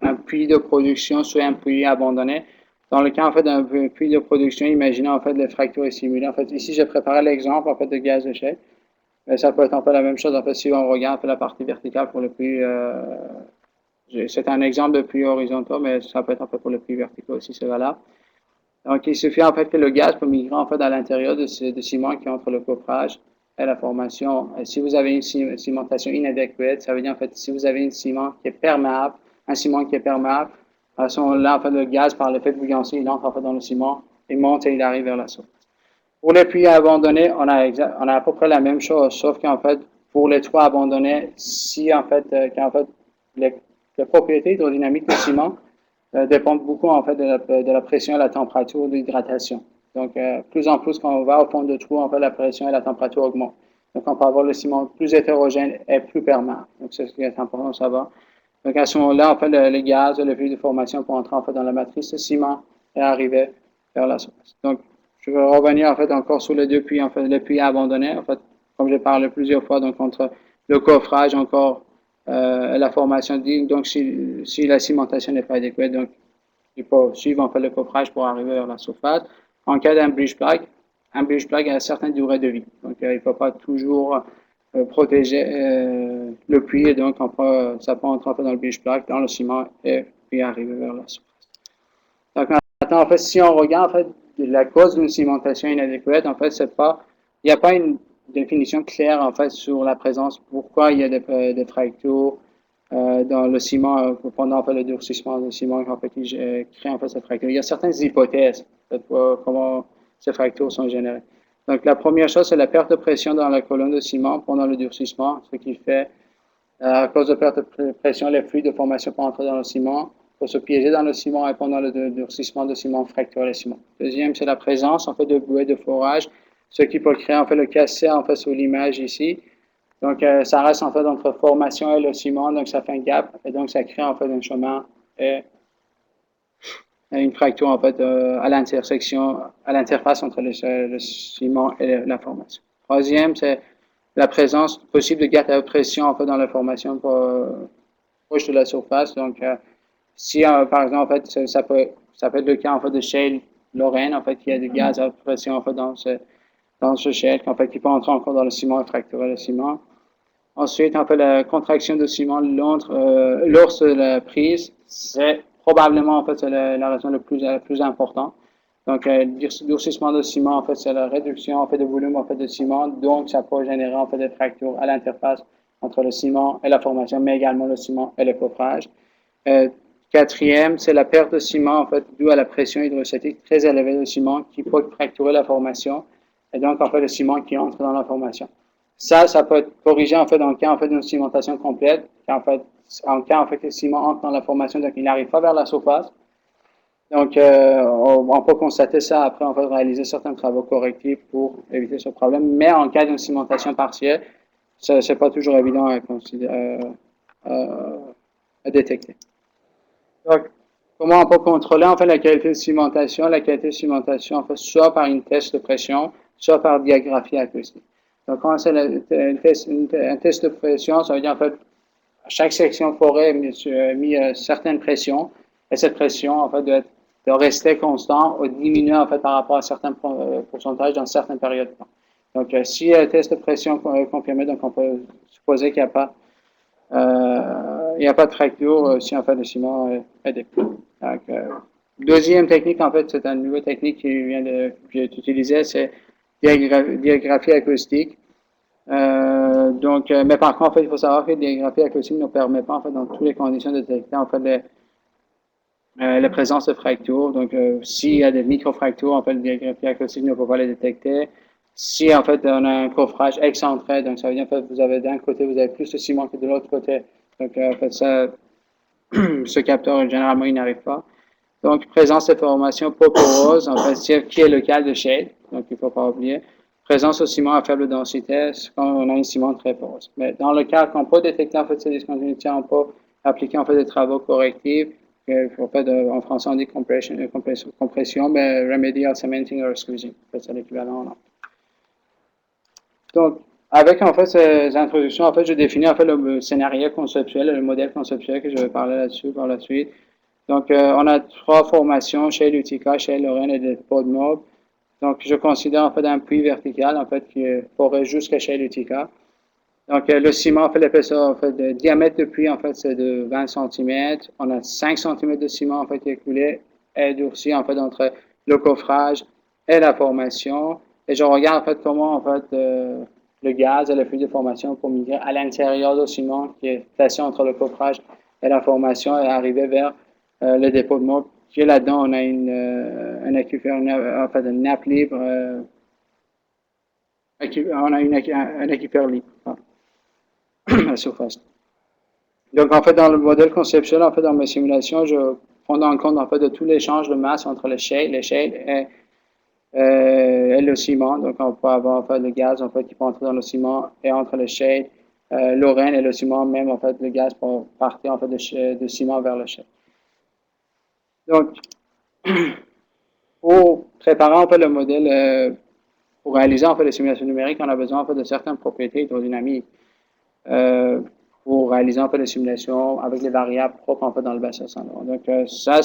un puits de production, soit un puits abandonné. Dans le cas en fait, d'un puits de production, imaginez en fait les fractures simulées. En fait, ici, j'ai préparé l'exemple en fait, de gaz de chèvre. Mais ça peut être un peu la même chose en fait, si on regarde en fait, la partie verticale pour le puits. C'est un exemple de puits horizontaux, mais ça peut être un peu pour le puits vertical aussi, c'est valable. Donc, il suffit en fait que le gaz peut migrer en fait à l'intérieur de ciment qui est entre le coffrage et la formation. Et si vous avez une cimentation inadéquate, ça veut dire en fait si vous avez un ciment qui est perméable, à ce moment-là, en fait, le gaz par l'effet de bouillantie, il entre en fait dans le ciment, il monte et il arrive vers la surface. Pour les puits abandonnés, on a à peu près la même chose, sauf qu'en fait, pour les toits abandonnés, si en fait, les propriétés hydrodynamiques du ciment dépendent beaucoup en fait de la pression et la température d'hydratation. Donc, plus en plus, quand on va au fond de trou, en fait, la pression et la température augmentent. Donc, on peut avoir le ciment plus hétérogène et plus permanent. Donc, c'est ce qui est important de savoir. Donc, à ce moment-là, en fait, le gaz, le fluide de formation pour entrer en fait dans la matrice de ciment et arriver vers la surface. Donc, je vais revenir en fait encore sur les deux puits, en fait, les puits abandonnés, en fait, comme j'ai parlé plusieurs fois, donc entre le coffrage encore la formation digue. Donc, si la cimentation n'est pas adéquate, donc il faut suivre en fait le coffrage pour arriver vers la surface. En cas d'un bridge plug, un bridge plug a une certaine durée de vie. Donc, il ne faut pas toujours protéger le puits. Et donc, ça peut entrer en fait dans le bridge plug, dans le ciment, et puis arriver vers la surface. Donc, maintenant, en fait, si on regarde en fait, la cause d'une cimentation inadéquate, en fait, il n'y a pas une définition claire en fait sur la présence, pourquoi il y a des fractures dans le ciment pendant en fait, le durcissement du ciment en fait, qui crée en fait ces fractures. Il y a certaines hypothèses pour comment ces fractures sont générées. Donc, la première chose, c'est la perte de pression dans la colonne de ciment pendant le durcissement, ce qui fait, à cause de perte de pression, les fluides de formation pour entrer dans le ciment, pour se piéger dans le ciment et pendant le durcissement de ciment, fracturer le ciment. Deuxième, c'est la présence en fait de bouées de forage, ce qui peut créer en fait le cassé en fait sur l'image ici. Donc, ça reste en fait entre formation et le ciment, donc ça fait un gap, et donc ça crée en fait un chemin et une fracture en fait à l'intersection, à l'interface entre le ciment et la formation. Troisième, c'est la présence possible de gap à pression en fait dans la formation proche de la surface. Donc, si par exemple en fait ça peut être le cas en fait de shale Lorraine en fait qui a du gaz à pression en fait dans ce shale en fait qui peut entrer encore dans le ciment et fracturer le ciment. Ensuite, en fait, la contraction de ciment lors de la prise, c'est probablement en fait la raison la plus importante. Donc, le durcissement de ciment, en fait, c'est la réduction en fait de volume en fait de ciment, donc ça peut générer en fait des fractures à l'interface entre le ciment et la formation, mais également le ciment et le coffrage. Quatrième, c'est la perte de ciment en fait due à la pression hydrostatique très élevée du ciment qui peut fracturer la formation et donc en fait le ciment qui entre dans la formation. Ça peut être corrigé en fait dans le cas en fait d'une cimentation complète. En cas en fait le ciment entre dans la formation, donc il n'arrive pas vers la surface. Donc on peut constater ça après on va réaliser certains travaux correctifs pour éviter ce problème. Mais en cas d'une cimentation partielle, c'est pas toujours évident à détecter. Donc, comment on peut contrôler en fait la qualité de cimentation? La qualité de cimentation en fait soit par une test de pression, soit par diagraphie acoustique. Donc, quand c'est un test de pression, ça veut dire en fait, à chaque section forêt est mis certaines pressions, et cette pression en fait doit rester constant ou diminuer en fait par rapport à certains pourcentages dans certaines périodes de temps. Donc, si le test de pression est confirmé, donc on peut supposer qu'il n'y a pas de fracture si en fait le ciment est décrit. Donc, deuxième technique, en fait, c'est une nouvelle technique qui est utilisée, c'est diagraphie acoustique. Mais par contre, en fait, il faut savoir que les graphies acoustiques ne permettent pas, en fait, dans toutes les conditions de détecter, en fait, la présence de fractures. Donc, s'il y a des microfractures, en fait, les graphies acoustiques ne peuvent pas les détecter. Si, en fait, on a un coffrage excentré, donc ça veut dire, en fait, vous avez d'un côté, vous avez plus de ciment que de l'autre côté. Donc, en fait, ça, ce capteur, généralement, il n'arrive pas. Donc, présence de formation pas porose, en fait, qui est le cas de shale, donc il ne faut pas oublier. Présence au ciment à faible densité, c'est quand on a un ciment très poreux. Mais dans le cas qu'on peut détecter en fait ces discontinuités, on peut appliquer en fait des travaux correctifs. En fait, en français on dit compression, mais remedial cementing or squeezing. En fait, c'est l'équivalent. Donc, avec en fait ces introductions, en fait, je définis en fait le scénario conceptuel, le modèle conceptuel que je vais parler là-dessus par la suite. Donc, on a trois formations chez l'Utica, chez Lorraine et de Podmob. Donc, je considère en fait un puits vertical, en fait, qui pourrait jusqu'à chez l'Utica. Donc, le ciment, en fait, l'épaisseur, en fait, le diamètre de puits, en fait, c'est de 20 cm. On a 5 cm de ciment, en fait, qui est coulé et durci, en fait, entre le coffrage et la formation. Et je regarde, en fait, comment, en fait, le gaz et le fluide de formation pour migrer à l'intérieur du ciment qui est placé entre le coffrage et la formation et arriver vers le dépôt de mob. Puis là-dedans, on a un aquifère, en fait, une nappe libre, on a un aquifère libre à la surface. Donc, en fait, dans le modèle conceptuel, en fait, dans mes simulations, je prends en compte, en fait, de tous les échanges de masse entre le shale et le ciment. Donc, on peut avoir, en fait, le gaz, en fait, qui peut entrer dans le ciment et entre le shale, l'urène et le ciment, même, en fait, le gaz peut partir, en fait, de ciment vers le shale. Donc, pour préparer, en fait, le modèle, pour réaliser, en fait, les simulations numériques, on a besoin, en fait, de certaines propriétés hydrodynamiques. Pour réaliser en fait les simulations avec les variables propres en fait dans le bassin sanguin. Donc ça,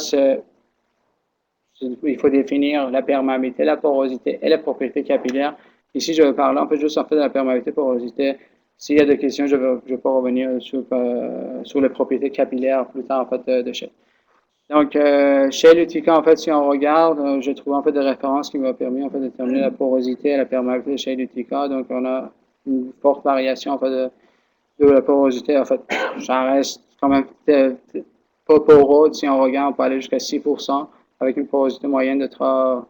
il faut définir la perméabilité, la porosité et les propriétés capillaires. Ici, je vais parler en fait juste en fait de la perméabilité, porosité. S'il y a des questions, je peux revenir sur les propriétés capillaires plus tard en fait de Shell. Donc, chez l'Utica, en fait, si on regarde, je trouve en fait des références qui m'ont permis en fait de déterminer la porosité et la perméabilité chez l'Utica. Donc, on a une forte variation en fait de la porosité, en fait, ça reste quand même pas poreux. Si on regarde, on peut aller jusqu'à 6% avec une porosité moyenne de 3%.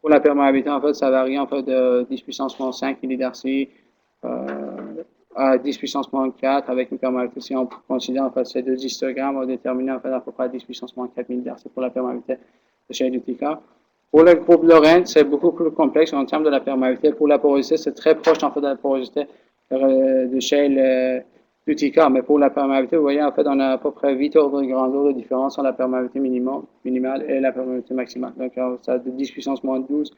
Pour la perméabilité, en fait, ça varie en fait de 10 puissance moins 5 millidarcy à 10 puissance moins 4 avec une perméabilité. Si on considère en fait ces deux histogrammes, on va déterminer en fait à peu près 10 puissance moins 4 millidarcy pour la perméabilité de chez Utica. Pour le groupe Lorentz, c'est beaucoup plus complexe en termes de la perméabilité. Pour la porosité, c'est très proche en fait de la porosité de shale Utica, mais pour la perméabilité, vous voyez, en fait, on a à peu près 8 ordres de grandeur de différence entre la perméabilité minimale et la perméabilité maximale. Donc, ça de 10 puissance moins 12,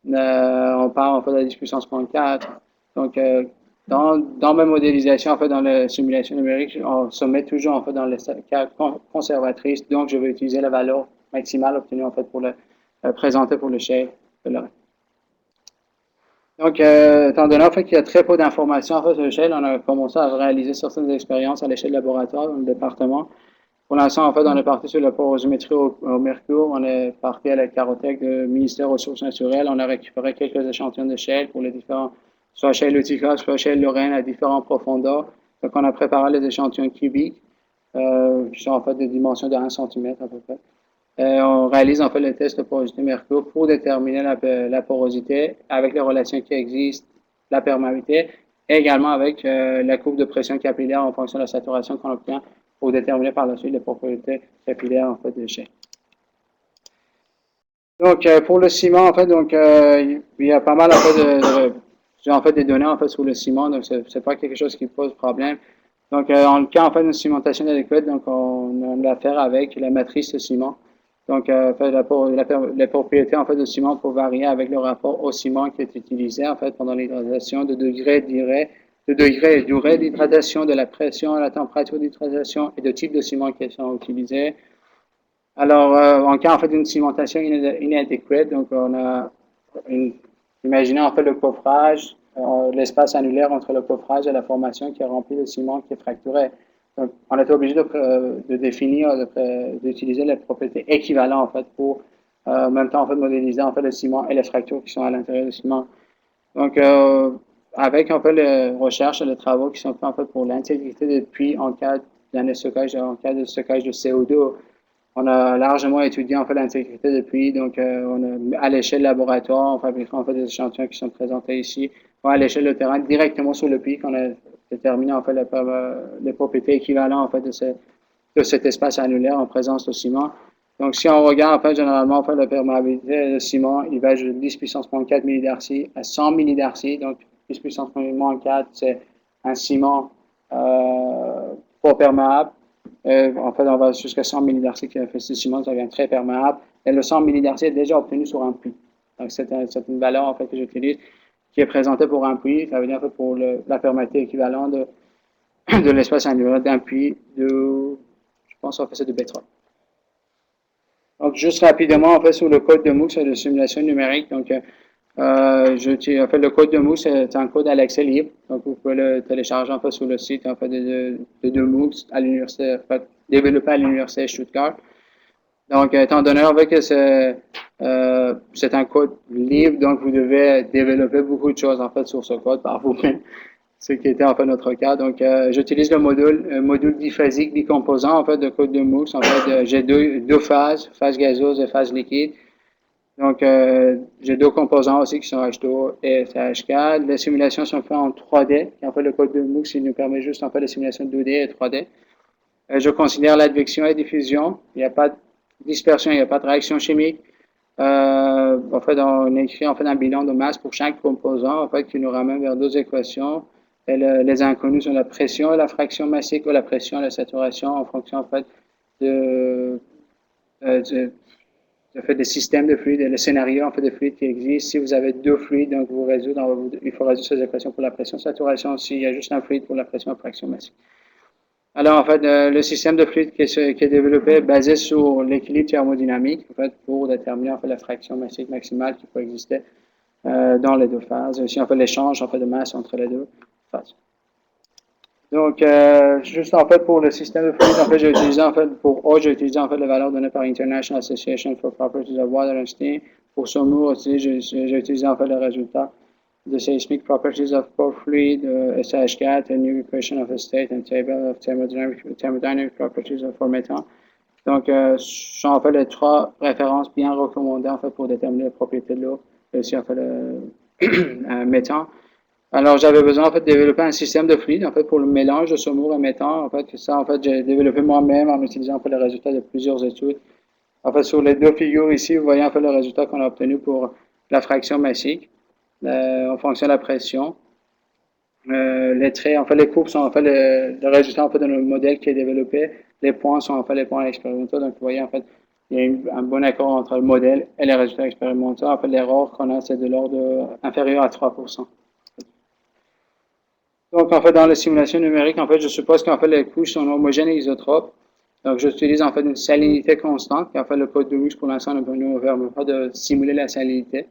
on part en fait de 10 puissance moins 4. Donc, dans ma modélisation, en fait, dans la simulation numérique, on se met toujours en fait dans les cas conservatrices. Donc, je vais utiliser la valeur maximale obtenue en fait pour le présenter pour le shale de l'oreille. Donc, étant donné en fait, qu'il y a très peu d'informations en fait, sur l'échelle, on a commencé à réaliser certaines expériences à l'échelle laboratoire dans le département. Pour l'instant, en fait, on est parti sur la porosimétrie au mercure, on est parti à la carothèque du ministère des Ressources naturelles, on a récupéré quelques échantillons de shale pour les différents, soit shale Utica, soit shale Lorraine à différentes profondeurs. Donc, on a préparé les échantillons cubiques, qui sont en fait de dimensions de 1 cm à peu près. On réalise en fait le test de porosité mercure pour déterminer la porosité avec les relations qui existent, la perméabilité, et également avec la courbe de pression capillaire en fonction de la saturation qu'on obtient pour déterminer par la suite les propriétés capillaires en fait des déchets. Donc pour le ciment en fait, donc il y a pas mal en fait j'ai en fait des données en fait sur le ciment, donc c'est pas quelque chose qui pose problème. Donc en cas en fait d'une cimentation adéquate, donc on a affaire avec la matrice de ciment. Donc, les propriétés en fait de ciment peuvent varier avec le rapport au ciment qui est utilisé en fait pendant l'hydratation, de degré et durée d'hydratation, de la pression, la température d'hydratation et de type de ciment qui sont utilisés. Alors, en cas en fait d'une cimentation inadéquate, donc on a imaginez en fait le coffrage, l'espace annulaire entre le coffrage et la formation qui est rempli de ciment qui est fracturé. Donc, on est obligé de définir, d'utiliser les propriétés équivalentes en fait pour en même temps en fait modéliser en fait le ciment et les fractures qui sont à l'intérieur du ciment. Donc, avec en fait les recherches et les travaux qui sont faits en fait pour l'intégrité des puits en cas de stockage, en cas de stockage de CO2, on a largement étudié en fait l'intégrité des puits. Donc, à l'échelle laboratoire, on fabrique en fait des échantillons qui sont présentés ici, ou à l'échelle de terrain directement sur le puits qu'on a déterminé en fait les propriétés équivalentes en fait de cet espace annulaire en présence de ciment. Donc, si on regarde, en fait, généralement, en fait, la perméabilité de ciment, il va de 10 puissance moins 4 millidarcy à 100 millidarcy. Donc, 10 puissance moins 4, c'est un ciment pas perméable. En fait, on va jusqu'à 100 millidarcy qui fait ce ciment, ça devient très perméable. Et le 100 millidarcy est déjà obtenu sur un puits. Donc, c'est une valeur, en fait, que j'utilise, qui est présentée pour un puits. Ça veut dire, en fait, pour la perméabilité équivalente de l'espace annulaire d'un puits je pense, en fait, c'est de pétrole. Donc, juste rapidement, en fait, sur le code de MOOC, c'est de simulation numérique. Donc, en fait, le code de MOOC, c'est un code à l'accès libre. Donc, vous pouvez le télécharger, en fait, sur le site, en fait, de MOOC à l'université, en fait, développé à l'université Stuttgart. Donc, étant donné, en fait, que c'est un code libre, donc vous devez développer beaucoup de choses, en fait, sur ce code par vous-même, ce qui était, en fait, notre cas. Donc, j'utilise le module biphasique bicomposant, en fait, de code de MOOC. En fait, j'ai deux phases, phase gazeuse et phase liquide. Donc, j'ai deux composants aussi qui sont H2O et CH4. Les simulations sont faites en 3D. Et en fait, le code de MOOC, il nous permet juste en fait les simulations 2D et 3D. Je considère l'advection et diffusion. Il n'y a pas de dispersion, il n'y a pas de réaction chimique. En fait, on écrit en fait un bilan de masse pour chaque composant, en fait, qui nous ramène vers deux équations. Et les inconnus sont la pression et la fraction massique, ou la pression et la saturation en fonction en fait de fait des systèmes de fluides et le scénario en fait de fluides qui existent. Si vous avez deux fluides, donc il faut résoudre ces équations pour la pression saturation. S'il y a juste un fluide pour la pression fraction massique. Alors en fait, le système de fluide qui est développé est basé sur l'équilibre thermodynamique en fait pour déterminer en fait la fraction massique maximale qui peut exister dans les deux phases. Aussi en fait l'échange en fait de masse entre les deux phases. Donc, juste en fait pour le système de fluide, en fait, j'ai utilisé en fait pour O, j'ai utilisé en fait les valeurs données par International Association for Properties of Water and Steam. Pour SOMU aussi, j'ai utilisé en fait les résultats de Seismic Properties of Pore Fluid, SH4, a New Equation of a State and Table of Thermodynamic Properties for Methane. Donc, ce sont en fait les trois références bien recommandées en fait pour déterminer les propriétés de l'eau et aussi en fait le méthane. Alors, j'avais besoin, en fait, de développer un système de fluide, en fait, pour le mélange de saumure et méthane. En fait, ça, en fait, j'ai développé moi-même en utilisant, en fait, les résultats de plusieurs études. En fait, sur les deux figures ici, vous voyez, en fait, le résultat qu'on a obtenu pour la fraction massique, en fonction de la pression. Les traits, en fait, les courbes sont, en fait, le résultat, en fait, de notre modèle qui est développé. Les points sont, en fait, les points expérimentaux. Donc, vous voyez, en fait, il y a un bon accord entre le modèle et les résultats expérimentaux. En fait, l'erreur qu'on a, c'est de l'ordre inférieur à 3%. Donc, en fait, dans la simulation numérique, en fait, je suppose qu'en fait, les couches sont homogènes et isotropes. Donc, j'utilise en fait une salinité constante. Et en fait, le code de MOOC, pour l'instant, ne nous permet pas de simuler la salinité.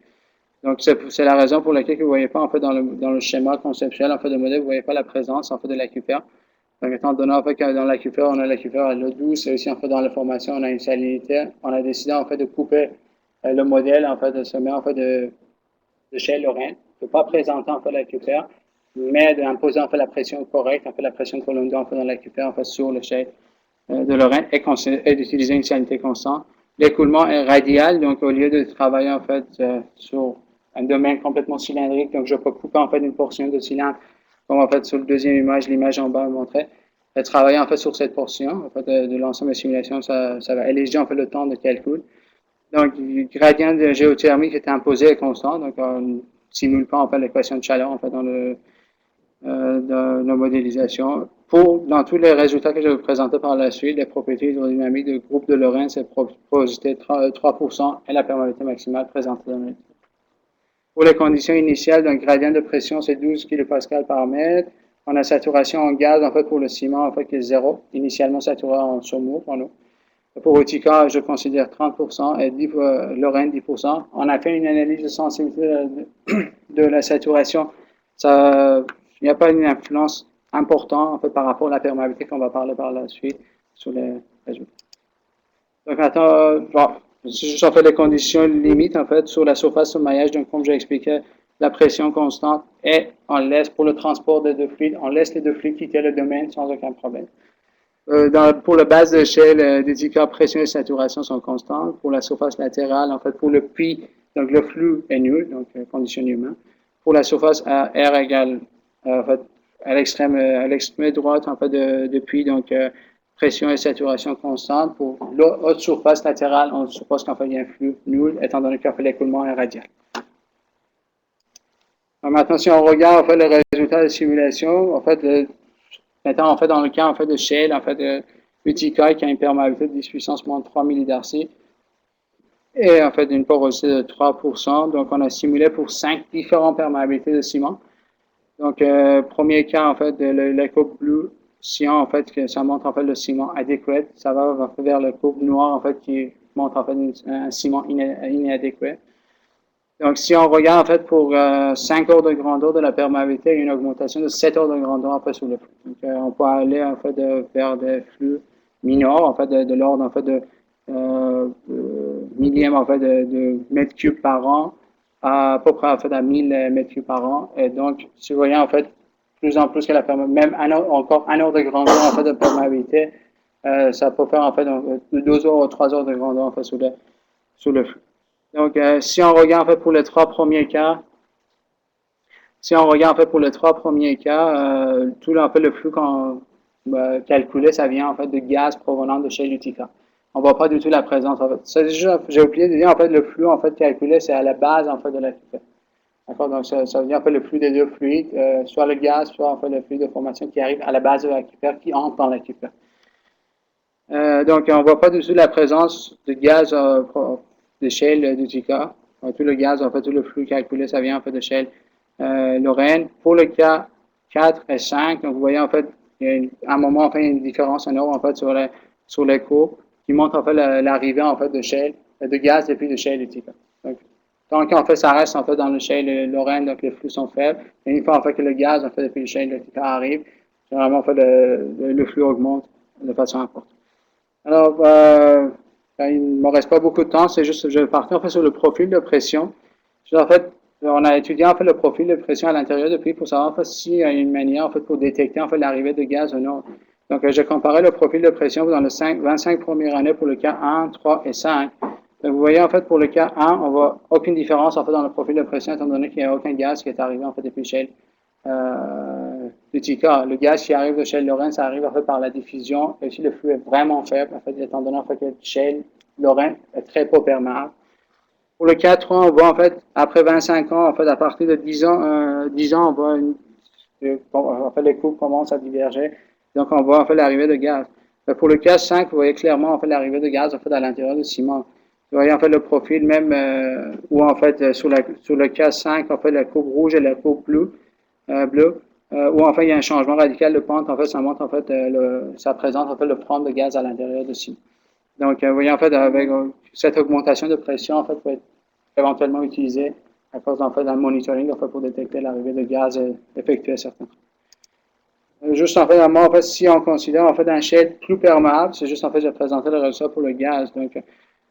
Donc, c'est la raison pour laquelle vous ne voyez pas, en fait, dans le schéma conceptuel, en fait, de modèle, vous ne voyez pas la présence, en fait, de l'aquifère. Donc, étant donné, en fait, que dans l'aquifère, on a l'aquifère à l'eau douce, et aussi, en fait, dans la formation, on a une salinité. On a décidé, en fait, de couper le modèle, en fait, de se mettre, en fait, de chai Lorraine. On ne peut pas présenter, en fait, l'aquifère, mais d'imposer, en fait, la pression correcte, en fait, la pression que l'on doit, en fait, dans l'aquifère, en fait, sur le chai de Lorraine, et d'utiliser une salinité constante. L'écoulement est radial, donc au lieu de travailler, en fait, sur un domaine complètement cylindrique, donc je peux couper, en fait, une portion de cylindre, comme, en fait, sur le deuxième image, l'image en bas montrait, et travailler, en fait, sur cette portion, en fait, de l'ensemble des simulations, ça va alléger, en fait, le temps de calcul. Donc, le gradient de géothermie qui est imposé est constant, donc on ne simule pas, en fait, l'équation de chaleur, en fait, dans nos modélisations. Dans tous les résultats que je vais vous présenter par la suite, les propriétés hydrodynamiques du groupe de Lorentz, c'est porosité 3% et la perméabilité maximale présentée dans l'étude. Pour les conditions initiales d'un gradient de pression, c'est 12 kPa par mètre. On a saturation en gaz, en fait, pour le ciment, en fait, qui est 0, initialement saturé en saumure pour nous. Pour Utica, je considère 30% et Lorraine 10%. On a fait une analyse de sensibilité de la saturation. Il n'y a pas une influence importante en fait, par rapport à la perméabilité qu'on va parler par la suite sur les résultats. Donc maintenant, bon, c'est juste en fait les conditions limites en fait sur la surface de maillage. Donc comme j'ai expliqué, la pression constante et on laisse pour le transport des deux fluides, on laisse les deux fluides quitter le domaine sans aucun problème. Pour la base de l'échelle, des indicateurs pression et saturation sont constantes. Pour la surface latérale, en fait, pour le puits, donc le flux est nul, donc condition humaine. Pour la surface R égale, en fait, à l'extrême droite, en fait, de puits, donc pression et saturation constante. Pour l'autre surface latérale, on suppose qu'en fait, il y a un flux nul, étant donné qu'en fait, l'écoulement est radial. Alors maintenant, si on regarde, en fait, le résultat de simulation, en fait, maintenant, en fait, dans le cas en fait, de shale, en fait, Utica qui a une perméabilité de 10 puissance moins 3 millidarcy et en fait une porosité de 3%. Donc, on a simulé pour 5 différentes perméabilités de ciment. Donc, premier cas, en fait, de la coupe bleue, si en fait, que ça montre en fait le ciment adéquat, ça va vers la coupe noire, en fait, qui montre en fait un ciment inadéquat. Donc, si on regarde, en fait, pour 5 ordres de grandeur de la perméabilité, il y a une augmentation de 7 ordres de grandeur, en fait, sous le flux. Donc, on peut aller, en fait, vers des flux mineurs, en fait, de l'ordre, en fait, de millième, en fait, de mètres cubes par an, à peu près, en fait, à 1000 mètres cubes par an. Et donc, si vous voyez, en fait, plus en plus que la perméabilité, même encore un ordre de grandeur, en fait, de perméabilité, ça peut faire, en fait, de 2 heures ou 3 heures de grandeur, en fait, sous le flux. Donc, si on regarde en fait pour les trois premiers cas, tout en fait le flux qu'on calculé, ça vient en fait de gaz provenant de chez Utica. On voit pas du tout la présence en fait. J'ai oublié de dire en fait le flux en fait calculé, c'est à la base en fait de l'aquifère. D'accord, donc ça veut dire en fait le flux des deux fluides, soit le gaz, soit en fait le fluide de formation qui arrive à la base de l'aquifère, qui entre dans l'aquifère. Donc, on ne voit pas du tout la présence de gaz de shale d'Utica. Tout le gaz, en fait, tout le flux calculé, ça vient en fait de shale Lorraine. Pour le cas 4 et 5, donc vous voyez en fait, il y a un moment, en fait, il y a une différence énorme en fait sur les courbes qui montre en fait l'arrivée en fait de shale, de gaz depuis le shale Utica. Donc, tant qu'en fait ça reste en fait dans le shale Lorraine, donc les flux sont faibles. Et une fois en fait que le gaz en fait depuis le shale Utica arrive, généralement en fait le flux augmente de façon importante. Alors, il ne me reste pas beaucoup de temps, c'est juste, je vais partir en fait sur le profil de pression. En fait, on a étudié en fait le profil de pression à l'intérieur du puits pour savoir en fait s'il y a une manière en fait pour détecter en fait l'arrivée de gaz ou non. Donc, j'ai comparé le profil de pression dans les 25 premières années pour le cas 1, 3 et 5. Donc, vous voyez en fait pour le cas 1, on voit aucune différence en fait dans le profil de pression étant donné qu'il n'y a aucun gaz qui est arrivé en fait depuis shale. Utica. Le gaz qui arrive de shale Lorraine, ça arrive en fait par la diffusion et aussi le flux est vraiment faible en fait, étant donné en fait, que shale Lorraine est très peu perméable. Pour le 4 ans, on voit en fait, après 25 ans, en fait, à partir de 10 ans, on voit en fait, les courbes commencent à diverger. Donc, on voit en fait l'arrivée de gaz. Pour le cas 5, vous voyez clairement en fait l'arrivée de gaz en fait à l'intérieur du ciment. Vous voyez en fait le profil même où en fait sur le cas 5, en fait la courbe rouge et la courbe bleue, où en fait il y a un changement radical de pente. En fait, ça montre en fait ça présente en fait le front de gaz à l'intérieur du ciment. Donc, vous voyez en fait avec cette augmentation de pression en fait peut être éventuellement utilisée à cause en fait d'un monitoring en fait, pour détecter l'arrivée de gaz effectué à certains. Juste en fait, si on considère en fait un shale plus perméable, c'est juste en fait, j'ai présenté le résultat pour le gaz. Donc,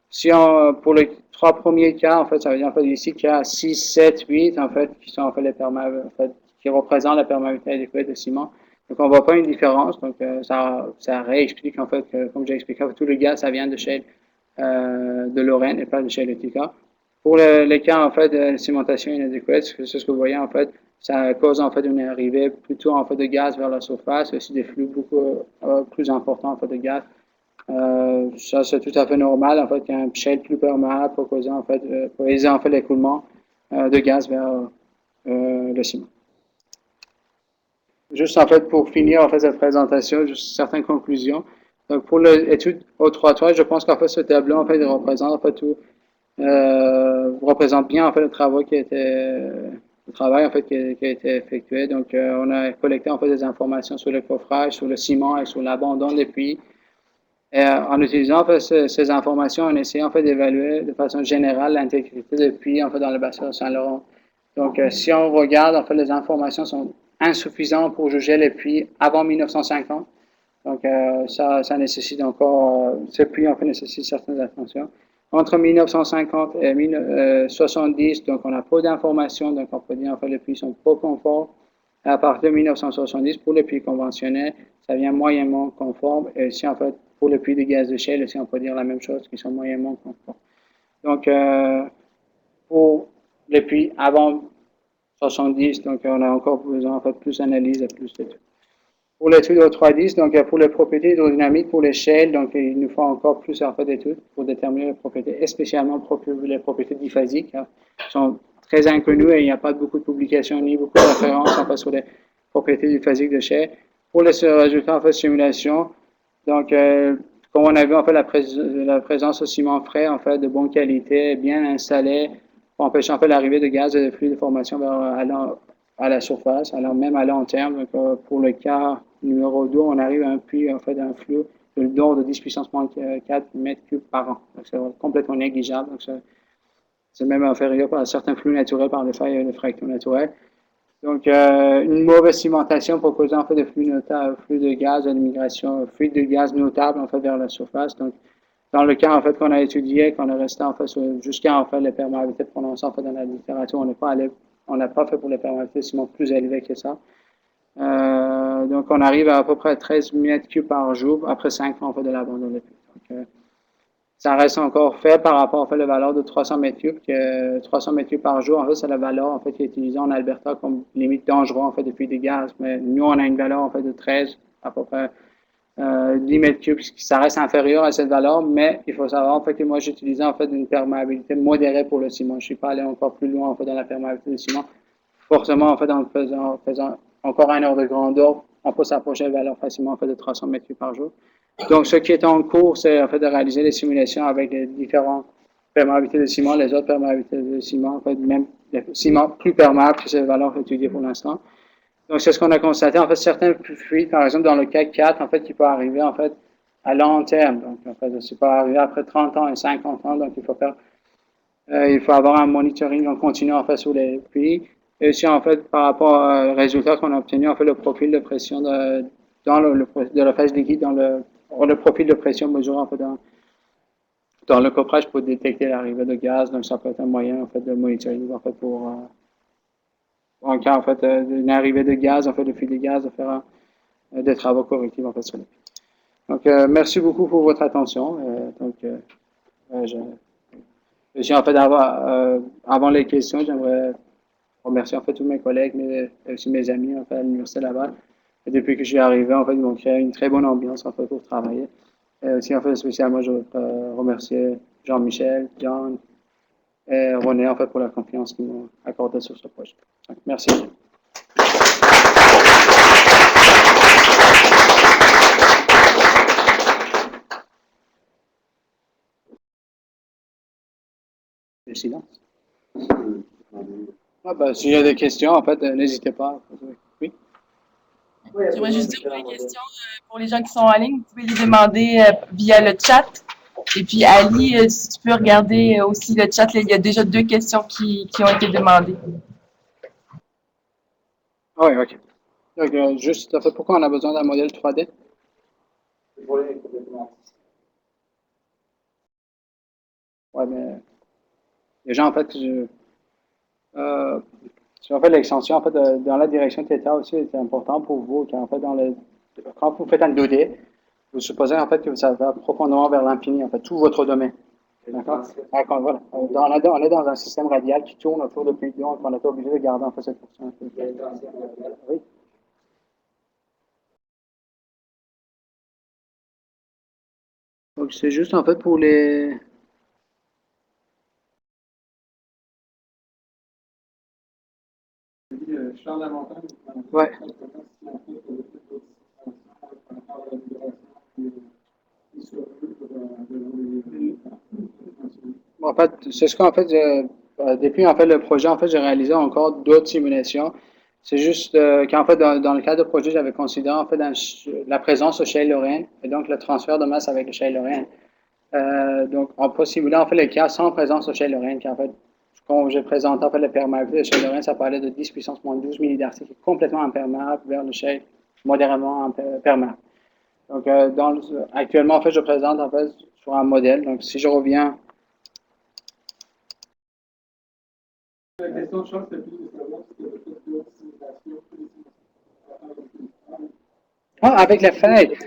si on, pour les trois premiers cas, en fait, ça veut dire en fait ici qu'il y a 6, 7, 8 en fait, qui sont en fait les perméables, en fait, qui représentent la perméabilité adéquate de ciment. Donc, on ne voit pas une différence. Donc, ça réexplique en fait, que, comme j'ai expliqué, en fait, tout le gaz, ça vient de shale de Lorraine et pas de shale Utica. Pour les cas en fait de cimentation inadéquate, c'est ce que vous voyez en fait, ça cause en fait une arrivée plutôt en fait de gaz vers la surface, et aussi des flux beaucoup plus importants en fait de gaz. Ça c'est tout à fait normal en fait qu'un shale plus perméable pour causer en fait pour aider en fait l'écoulement de gaz vers le ciment. Juste en fait pour finir en fait cette présentation, juste certaines conclusions. Donc pour l'étude au 3.3, je pense qu'en fait ce tableau en fait représente en fait tout représente bien en fait le travail en fait qui a été effectué. Donc on a collecté en fait des informations sur le coffrage, sur le ciment et sur l'abandon des puits. Et, en utilisant en fait ces informations, on essaie en fait d'évaluer de façon générale l'intégrité des puits en fait dans le bassin de Saint-Laurent. Donc si on regarde en fait les informations sont insuffisantes pour juger les puits avant 1950. Donc ça nécessite encore ces puits en fait nécessitent certaines attentions. Entre 1950 et 1970, donc on a peu d'informations, donc on peut dire en fait les puits sont peu conformes. À partir de 1970, pour les puits conventionnels, ça vient moyennement conforme. Et si en fait, pour les puits de gaz de shale, aussi on peut dire la même chose, qui sont moyennement conformes. Donc, pour les puits avant 70, donc on a encore besoin en fait plus d'analyse et plus d'études. Pour l'étude au 310, donc pour les propriétés hydrodynamiques, pour les shales, donc il nous faut encore plus en fait d'études pour déterminer les propriétés, et spécialement les propriétés diphasiques, qui sont très inconnues et il n'y a pas beaucoup de publications ni beaucoup de références en fait sur les propriétés diphasiques de shale. Pour les résultats en fait de simulation, donc comme on a vu en fait la présence de ciment frais en fait de bonne qualité, bien installé, pour empêcher en fait l'arrivée de gaz et de flux de formation à la surface, alors même à long terme. Donc, pour le cas numéro 2, on arrive à un puits en fait d'un flux de l'ordre de 10 puissance moins 4 mètres cubes par an. Donc c'est complètement négligeable. Donc c'est même inférieur à certains flux naturels par les failles de fractures naturelles. Donc, une mauvaise cimentation peut causer en fait de flux de gaz, de migration, fuite de gaz notable en fait vers la surface. Donc, dans le cas en fait qu'on a étudié, qu'on est resté en fait jusqu'à en fait les perméabilités prononcées en fait dans la littérature, on n'a pas fait pour les perméabilités de ciment plus élevées que ça. Donc, on arrive à peu près 13 mètres cubes par jour après 5 ans en fait de l'abandon de puits. Ça reste encore faible par rapport en fait, à la valeur de 300 mètres cubes, que 300 mètres cubes par jour, en fait, c'est la valeur en fait, qui est utilisée en Alberta comme limite dangereux en fait, depuis des gaz. Mais nous, on a une valeur en fait, de 13, à peu près 10 mètres cubes, ça reste inférieur à cette valeur, mais il faut savoir en fait, que moi, j'utilisais en fait, une perméabilité modérée pour le ciment. Je ne suis pas allé encore plus loin en fait, dans la perméabilité du ciment. Forcément, en fait, en faisant encore un ordre de grandeur, on peut s'approcher de la valeur facilement en fait, de 300 mètres cubes par jour. Donc, ce qui est en cours, c'est en fait de réaliser des simulations avec les différentes perméabilités de ciment, les autres perméabilités de ciment, en fait, même les ciments plus perméables que ces valeurs étudiées pour l'instant. Donc, c'est ce qu'on a constaté. En fait, certains fuites, par exemple, dans le cas 4, en fait, qui peut arriver, en fait, à long terme. Donc, en fait, ça peut arriver après 30 ans et 50 ans. Donc, il faut avoir un monitoring en continu, en fait, sur les puits. Et aussi, en fait, par rapport aux résultats qu'on a obtenus, en fait, le profil de pression dans de la phase liquide, le profil de pression mesuré, en fait, dans le coprage pour détecter l'arrivée de gaz. Donc, ça peut être un moyen, en fait, de monitoring, en fait, en cas, en fait, d'une arrivée de gaz, en fait, de fuite de gaz, de faire des travaux correctifs, en fait, sur les puits. Donc, merci beaucoup pour votre attention. Je en fait, avant les questions, j'aimerais remercier en fait tous mes collègues, mais aussi mes amis en fait, à l'Université Laval. Et depuis que je suis arrivé, en fait, ils m'ont créé une très bonne ambiance en fait, pour travailler. Et aussi, en fait, spécialement, je veux remercier Jean-Michel, John et René en fait, pour la confiance qu'ils m'ont accordée sur ce projet. Donc, merci. Le silence. Ah, ben, s'il y a des questions, en fait, n'hésitez pas. Oui. J'aimerais juste dire pour les questions, pour les gens qui sont en ligne, vous pouvez les demander via le chat. Et puis, Ali, si tu peux regarder aussi le chat, là, il y a déjà 2 questions qui ont été demandées. Ah oui, OK. Donc, juste, en fait, pourquoi on a besoin d'un modèle 3D? Ouais, mais déjà, en fait, euh, en fait l'extension, en fait, dans la direction θ aussi est important pour vous, car en fait, quand vous faites un 2D, vous supposez en fait que ça va profondément vers l'infini, en fait, tout votre domaine. D'accord? D'accord, voilà. On est dans un système radial qui tourne autour de Pluton, donc on est obligé de garder en fait cette portion. Oui. Donc, c'est juste en fait pour les. Ouais. En fait, c'est ce qu'en fait, depuis en fait le projet, en fait, j'ai réalisé encore d'autres simulations. C'est juste qu'en fait, dans le cadre du projet, j'avais considéré en fait la présence au shale Lorraine et donc le transfert de masse avec le shale Lorraine. Donc, on peut simuler en fait les cas sans présence au shale Lorraine, qui en fait, quand j'ai présenté en fait le perméabilité de shale Lorraine, ça parlait de 10 puissance moins 12 millidarctique, qui est complètement imperméable vers le shale modérément perméable. Donc, actuellement, en fait, je présente en fait sur un modèle. Donc, si je reviens La question de chance, c'est plus de savoir si tu as fait d'autres simulations que les simulations. Avec les feuilles.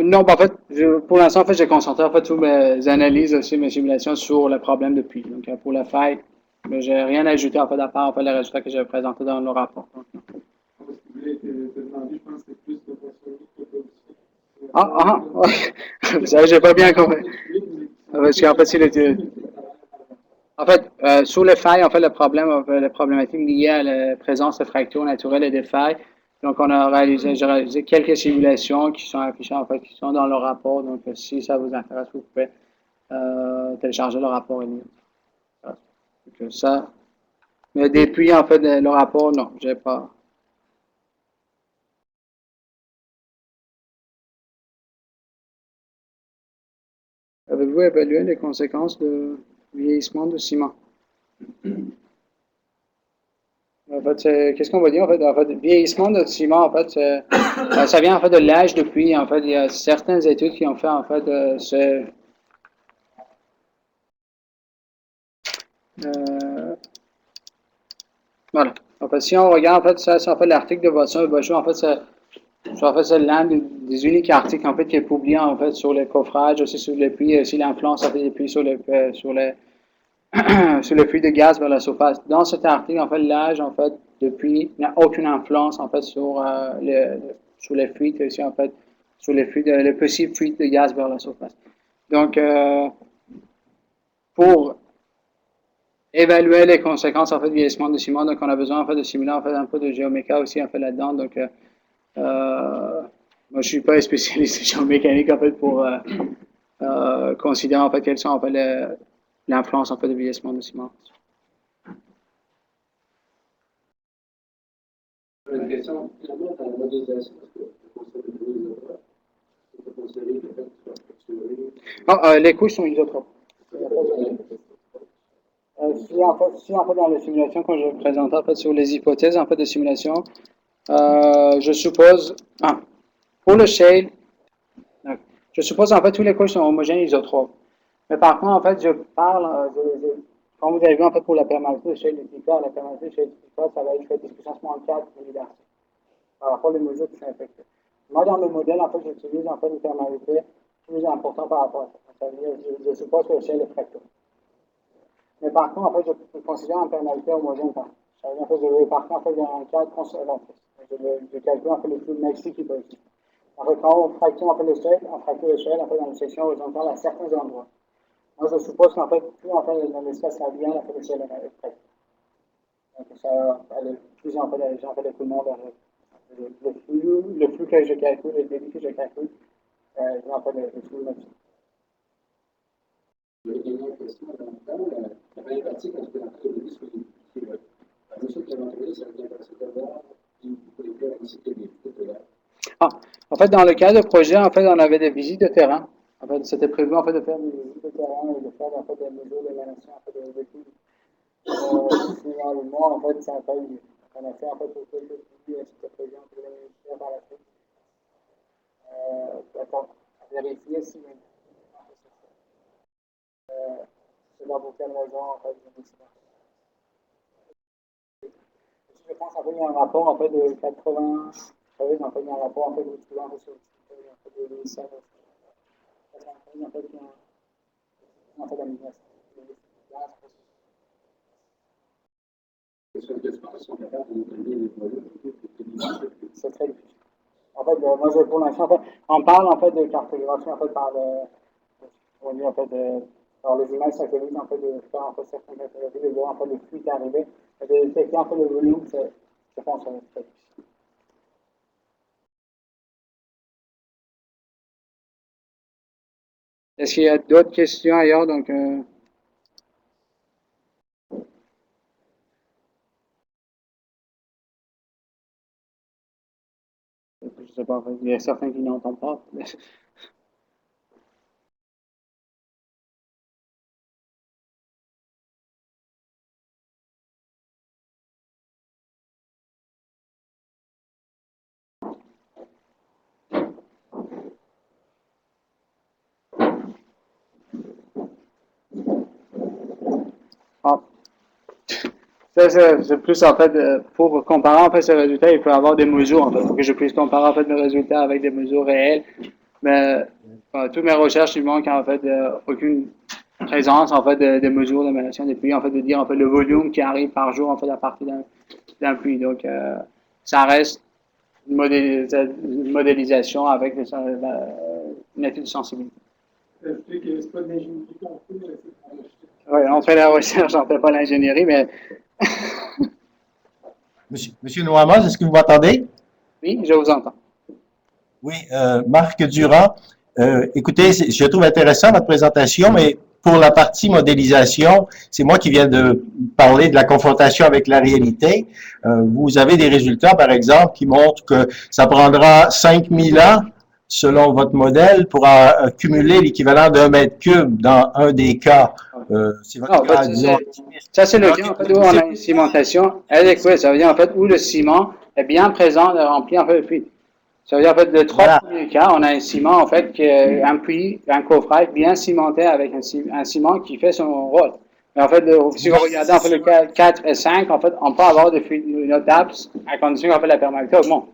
Non, ben, en fait, pour l'instant, en fait, j'ai concentré en fait toutes mes analyses aussi, mes simulations sur le problème de puits. Donc, pour la faille, mais j'ai rien ajouté en fait à part en fait les résultats que j'ai présentés dans le rapport. Donc, Ce que je voulais te demander, je pense que c'est plus de poissonnerie que de ouais. Vous savez, j'ai pas bien compris. Parce qu'en fait, en fait, sur les failles, en fait, le problème, la problématique liée à la présence de fractures naturelles et des failles. Donc, j'ai réalisé quelques simulations qui sont affichées, en fait, qui sont dans le rapport. Donc, si ça vous intéresse, vous pouvez télécharger le rapport et lire. Donc, ça. Mais depuis, en fait, le rapport, non, j'ai pas. Avez-vous évalué les conséquences de vieillissement de ciment? En fait, qu'est-ce qu'on va dire? En fait, vieillissement de ciment, en fait, ça vient en fait de l'âge de puits. En fait, il y a certaines études qui ont fait en fait euh, voilà. En fait, si on regarde en fait ça, c'est en fait l'article de Bosson, en fait, c'est l'un des uniques articles en fait qui est publié en fait sur les coffrages, aussi sur les puits, aussi l'influence en fait, des puits sur les sur le flux de gaz vers la surface. Dans cet article, en fait, l'âge, en fait, depuis, n'a aucune influence, en fait, sur les fuites, aussi, en fait, sur les possibles fuites de gaz vers la surface. Donc, pour évaluer les conséquences, en fait, du vieillissement du ciment, donc, on a besoin, en fait, de simuler, en fait, un peu de géoméca aussi, en fait, là-dedans. Donc, moi, je suis pas spécialiste en géomécanique, en fait, pour considérer, en fait, quelles sont, en fait, l'influence, en fait, du vieillissement du ciment. Une question, finalement, dans la modélisation, parce que le conseiller, Les couches sont isotropes. Si en fait dans les simulations, quand je présentais en fait sur les hypothèses en fait de simulation, je suppose, pour le shale, je suppose en fait tous les couches sont homogènes isotropes. Mais par contre, en fait, je parle, comme vous avez vu en fait pour la perméabilité de shale de Tikka, la perméabilité de shale de Tikka, ça va être fait puissance moins 4 millidards par rapport aux mesures qui sont effectuées. Moi, dans le modèle, en fait, j'utilise en fait une perméabilité plus importante par rapport à ça. Ça veut dire, je suppose que le shale est fracturé. Mais par contre, en fait, je considère une tonalité homogène. Ça veut dire que je vais partir en fait d'un cadre conservatrice. Je calcule en fait le flux maxi qui peut exister. En fait, quand on fracture en fait l'échelle, on fracture l'échelle en fait dans une section horizontale à certains endroits. Moi, je suppose qu'en fait, plus en fait dans l'espace radial, en fait l'échelle est fracturée. Donc ça, elle est plus en fait j'ai en fait l'écoulement vers le flux que je calcule, le débit que je calcule, j'ai en fait le flux maxi. une autre question, dans la problématique entre la théorie sur la notion de calendrier, ça veut dire que c'est d'abord, il faut écrire la visite des flux de l'air. En fait, dans le cas de projet, en fait, on avait des visites de terrain. En fait, c'était prévu en fait de faire des visites de terrain et de faire en fait des mesures d'émanation en fait de flux. Finalement, en fait, ça n'a pas eu lieu. On a fait en fait quelques études, c'était prévu en fait de faire par la suite. Attends, à vérifier si c'est dans quelle raison en fait je décide. Je pense en fait il y a un rapport en fait de 80, oui, en fait il y a un rapport en fait de souvent en fait de ça, en fait il y a en fait la migration. C'est très difficile. En fait, moi, pour l'instant, en fait, on parle en fait de cartographie en fait par on dit en fait par les images satellites en fait de faire en fait certaines cartographies, de voir en fait les flux qui arrivaient, et de détecter en fait le volume, je pense que c'est très difficile. Est-ce qu'il y a d'autres questions ailleurs? Donc, je sais pas, il y a certains qui n'entendent pas. Ah, C'est plus en fait pour comparer en fait ce résultat, il faut avoir des mesures en fait, pour que je puisse comparer en fait mes résultats avec des mesures réelles. Mais toutes mes recherches, il manque en fait aucune présence en fait de mesures d'émanation des puits, en fait de dire en fait le volume qui arrive par jour en fait à partir d'un puits. Donc ça reste une modélisation avec une étude de sensibilité. C'est pas de l'ingénierie qu'on fait, mais c'est Oui, on fait la recherche, on ne fait pas l'ingénierie, mais Monsieur Noamas, est-ce que vous m'entendez? oui, je vous entends. Oui, Marc Durand. Écoutez, je trouve intéressant votre présentation, mais pour la partie modélisation, c'est moi qui viens de parler de la confrontation avec la réalité. Vous avez des résultats, par exemple, qui montrent que ça prendra 5000 ans, selon votre modèle, pour accumuler l'équivalent d'1 mètre cube dans un des cas. C'est votre Non, cas, disons. ça, c'est le cas en fait, où on a une cimentation adéquate. Ça veut dire en fait où le ciment est bien présent, rempli en fait le puits. Ça veut dire en fait, les trois premiers cas, on a un ciment en fait, un puits, un coffrage bien cimenté avec un ciment qui fait son rôle. Mais en fait, si vous regardez en fait, le cas 4 et 5, en fait, on peut avoir des fuites notables à condition qu'en fait, la perméabilité augmente.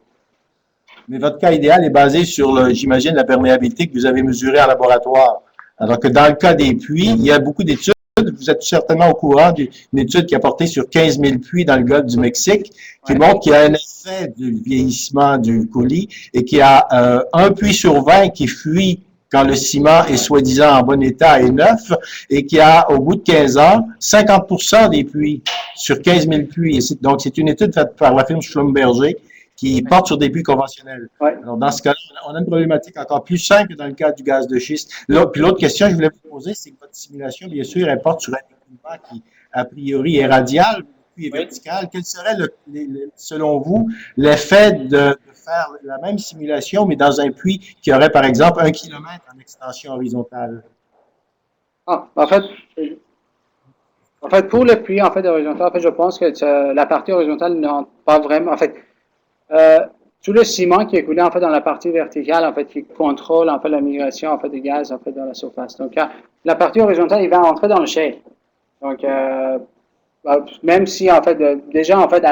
Mais votre cas idéal est basé sur, j'imagine, la perméabilité que vous avez mesurée en laboratoire. Alors que dans le cas des puits, il y a beaucoup d'études. Vous êtes certainement au courant d'une étude qui a porté sur 15 000 puits dans le golfe du Mexique, qui montre qu'il y a un effet du vieillissement du coulis et qu'il y a un puits sur 20 qui fuit quand le ciment est soi-disant en bon état et neuf, et qu'il y a, au bout de 15 ans, 50% des puits sur 15 000 puits. Donc, c'est une étude faite par la firme Schlumberger qui porte sur des puits conventionnels. Ouais. Alors, dans ce cas-là, on a une problématique encore plus simple que dans le cas du gaz de schiste. Là, puis l'autre question que je voulais vous poser, c'est que votre simulation, bien sûr, elle porte sur un écoulement qui, a priori, est radial, puis est vertical. Quel serait, selon vous, l'effet de faire la même simulation, mais dans un puits qui aurait, par exemple, 1 kilomètre en extension horizontale? Ah, en fait, pour le puits en fait, horizontal, en fait, je pense que la partie horizontale n'a pas vraiment. En fait, tout le ciment qui est coulé en fait dans la partie verticale, en fait, qui contrôle en fait la migration en fait des gaz en fait dans la surface. Donc, la partie horizontale, il va entrer dans le shale. Donc, même si en fait, déjà en fait,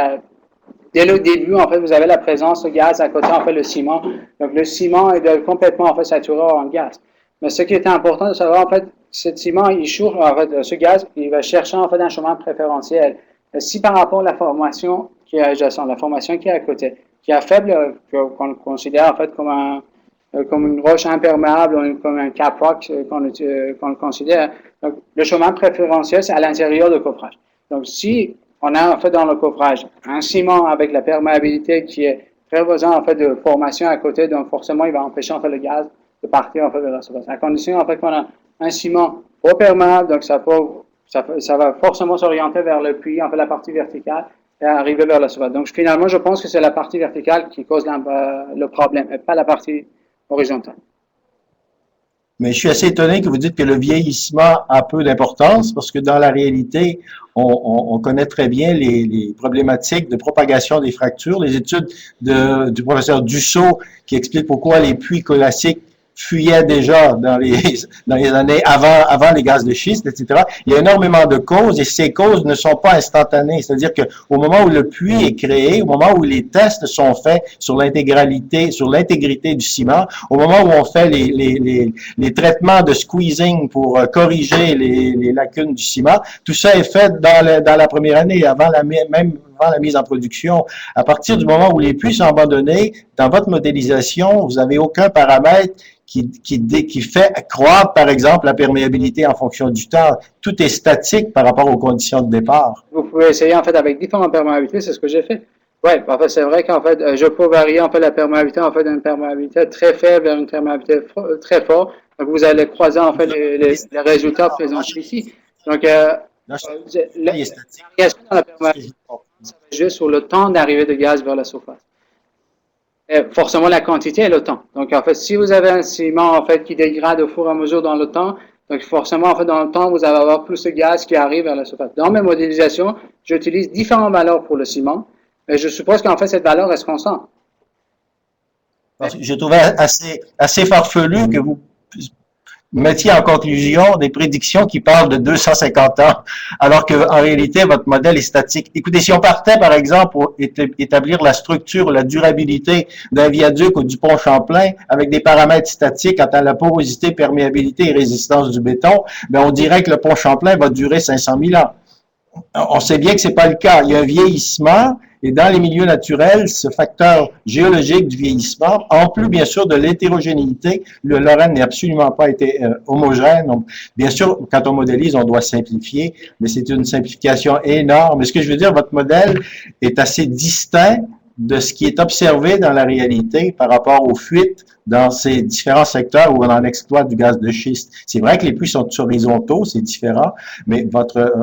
dès le début, en fait, vous avez la présence de gaz à côté en fait le ciment. Donc, le ciment est complètement en fait saturé en gaz. Mais ce qui est important de savoir, en fait, ce ciment, il chauffe, en fait, ce gaz, il va chercher en fait un chemin préférentiel. Si par rapport à la formation qui est adjacente, la formation qui est à côté, qui est faible, qu'on considère en fait comme une roche imperméable, ou comme un cap rock qu'on le considère, donc, le chemin préférentiel, c'est à l'intérieur du coffrage. Donc, si on a en fait dans le coffrage un ciment avec la perméabilité qui est prévoisant en fait de formation à côté, donc forcément, il va empêcher en fait le gaz de partir en fait de la surface. À condition en fait qu'on a un ciment pas perméable, donc ça va forcément s'orienter vers le puits, en fait la partie verticale, et arriver vers la surface. Donc finalement, je pense que c'est la partie verticale qui cause le problème, et pas la partie horizontale. Mais je suis assez étonné que vous dites que le vieillissement a peu d'importance, parce que dans la réalité, on connaît très bien les problématiques de propagation des fractures. Les études du professeur Dussault qui expliquent pourquoi les puits classiques fuyaient déjà dans les années avant les gaz de schiste, etc. Il y a énormément de causes et ces causes ne sont pas instantanées. C'est-à-dire qu'au moment où le puits est créé, au moment où les tests sont faits sur l'intégrité du ciment, au moment où on fait les traitements de squeezing pour corriger les lacunes du ciment, tout ça est fait dans la première année, même avant la mise en production. À partir du moment où les puits sont abandonnés, dans votre modélisation, vous n'avez aucun paramètre qui fait croître, par exemple, la perméabilité en fonction du temps. Tout est statique par rapport aux conditions de départ. Vous pouvez essayer, en fait, avec différentes perméabilités, c'est ce que j'ai fait. Oui, en fait, c'est vrai qu'en fait, je peux varier, en fait, la perméabilité, en fait, d'une perméabilité très faible vers une perméabilité très forte. Donc, vous allez croiser, en fait, les résultats présents ici. Donc, la variation dans la perméabilité, ça va jouer sur le temps d'arrivée de gaz vers la surface. Et forcément, la quantité et le temps. Donc, en fait, si vous avez un ciment, en fait, qui dégrade au fur et à mesure dans le temps, donc forcément, en fait, dans le temps, vous allez avoir plus de gaz qui arrive vers la surface. Dans mes modélisations, j'utilise différentes valeurs pour le ciment, mais je suppose qu'en fait, cette valeur reste constante. Je trouvais assez farfelu mettiez en conclusion des prédictions qui parlent de 250 ans, alors qu'en réalité, votre modèle est statique. Écoutez, si on partait, par exemple, pour établir la structure, la durabilité d'un viaduc ou du pont Champlain avec des paramètres statiques quant à la porosité, perméabilité et résistance du béton, ben on dirait que le pont Champlain va durer 500 000 ans. On sait bien que c'est pas le cas. Il y a un vieillissement et dans les milieux naturels, ce facteur géologique du vieillissement, en plus bien sûr de l'hétérogénéité, le Lorraine n'a absolument pas été homogène. Donc, bien sûr, quand on modélise, on doit simplifier, mais c'est une simplification énorme. Mais ce que je veux dire, votre modèle est assez distinct de ce qui est observé dans la réalité par rapport aux fuites dans ces différents secteurs où on en exploite du gaz de schiste. C'est vrai que les puits sont horizontaux, c'est différent, mais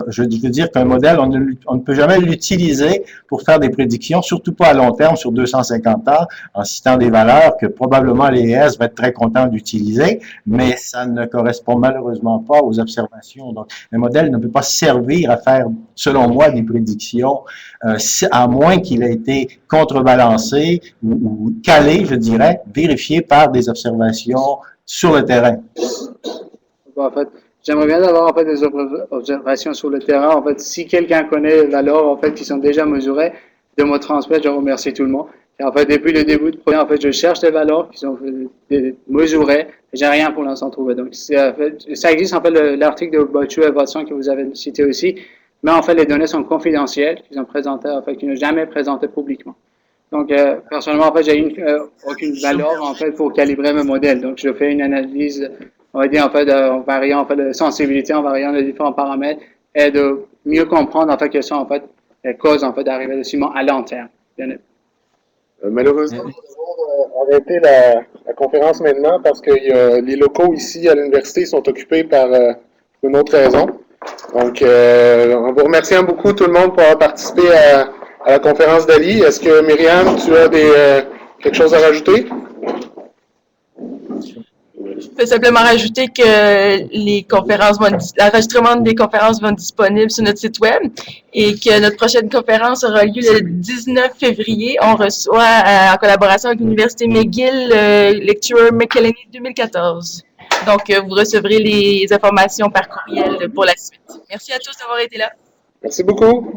je veux dire qu'un modèle, on ne peut jamais l'utiliser pour faire des prédictions, surtout pas à long terme, sur 250 ans, en citant des valeurs que probablement l'ES va être très content d'utiliser, mais ça ne correspond malheureusement pas aux observations. Donc, un modèle ne peut pas servir à faire, selon moi, des prédictions, à moins qu'il ait été contrebalancé ou calé, je dirais, vérifié par des observations sur le terrain. Bon, en fait, j'aimerais bien avoir en fait des observations sur le terrain. En fait, si quelqu'un connaît les valeurs en fait qui sont déjà mesurées, de me transmettre, je remercie tout le monde. Et en fait, depuis le début du projet, en fait, je cherche des valeurs qui sont mesurées. Et j'ai rien pour l'instant trouvé. Donc, en fait, ça existe en fait l'article de Botchou et Watson que vous avez cité aussi, mais en fait, les données sont confidentielles, qu'ils ont présentées, en fait, qu'ils n'ont jamais présentées publiquement. Donc, personnellement, en fait, j'ai aucune valeur, en fait, pour calibrer mes modèles. Donc, je fais une analyse, on va dire, en fait, en variant, en fait, de sensibilité, en variant les différents paramètres, et de mieux comprendre, en fait, quelles sont, en fait, les causes, en fait, d'arrivée de ciment à long terme. Malheureusement, nous devons arrêter la conférence maintenant parce que les locaux ici à l'université sont occupés par une autre raison. Donc, en vous remerciant beaucoup tout le monde pour avoir participé à la conférence d'Ali. Est-ce que Myriam, tu as quelque chose à rajouter? Je peux simplement rajouter que l'enregistrement des conférences vont être disponibles sur notre site web et que notre prochaine conférence aura lieu le 19 février. On reçoit, en collaboration avec l'Université McGill, Lecturer McElhenney 2014. Donc, vous recevrez les informations par courriel pour la suite. Merci à tous d'avoir été là. Merci beaucoup.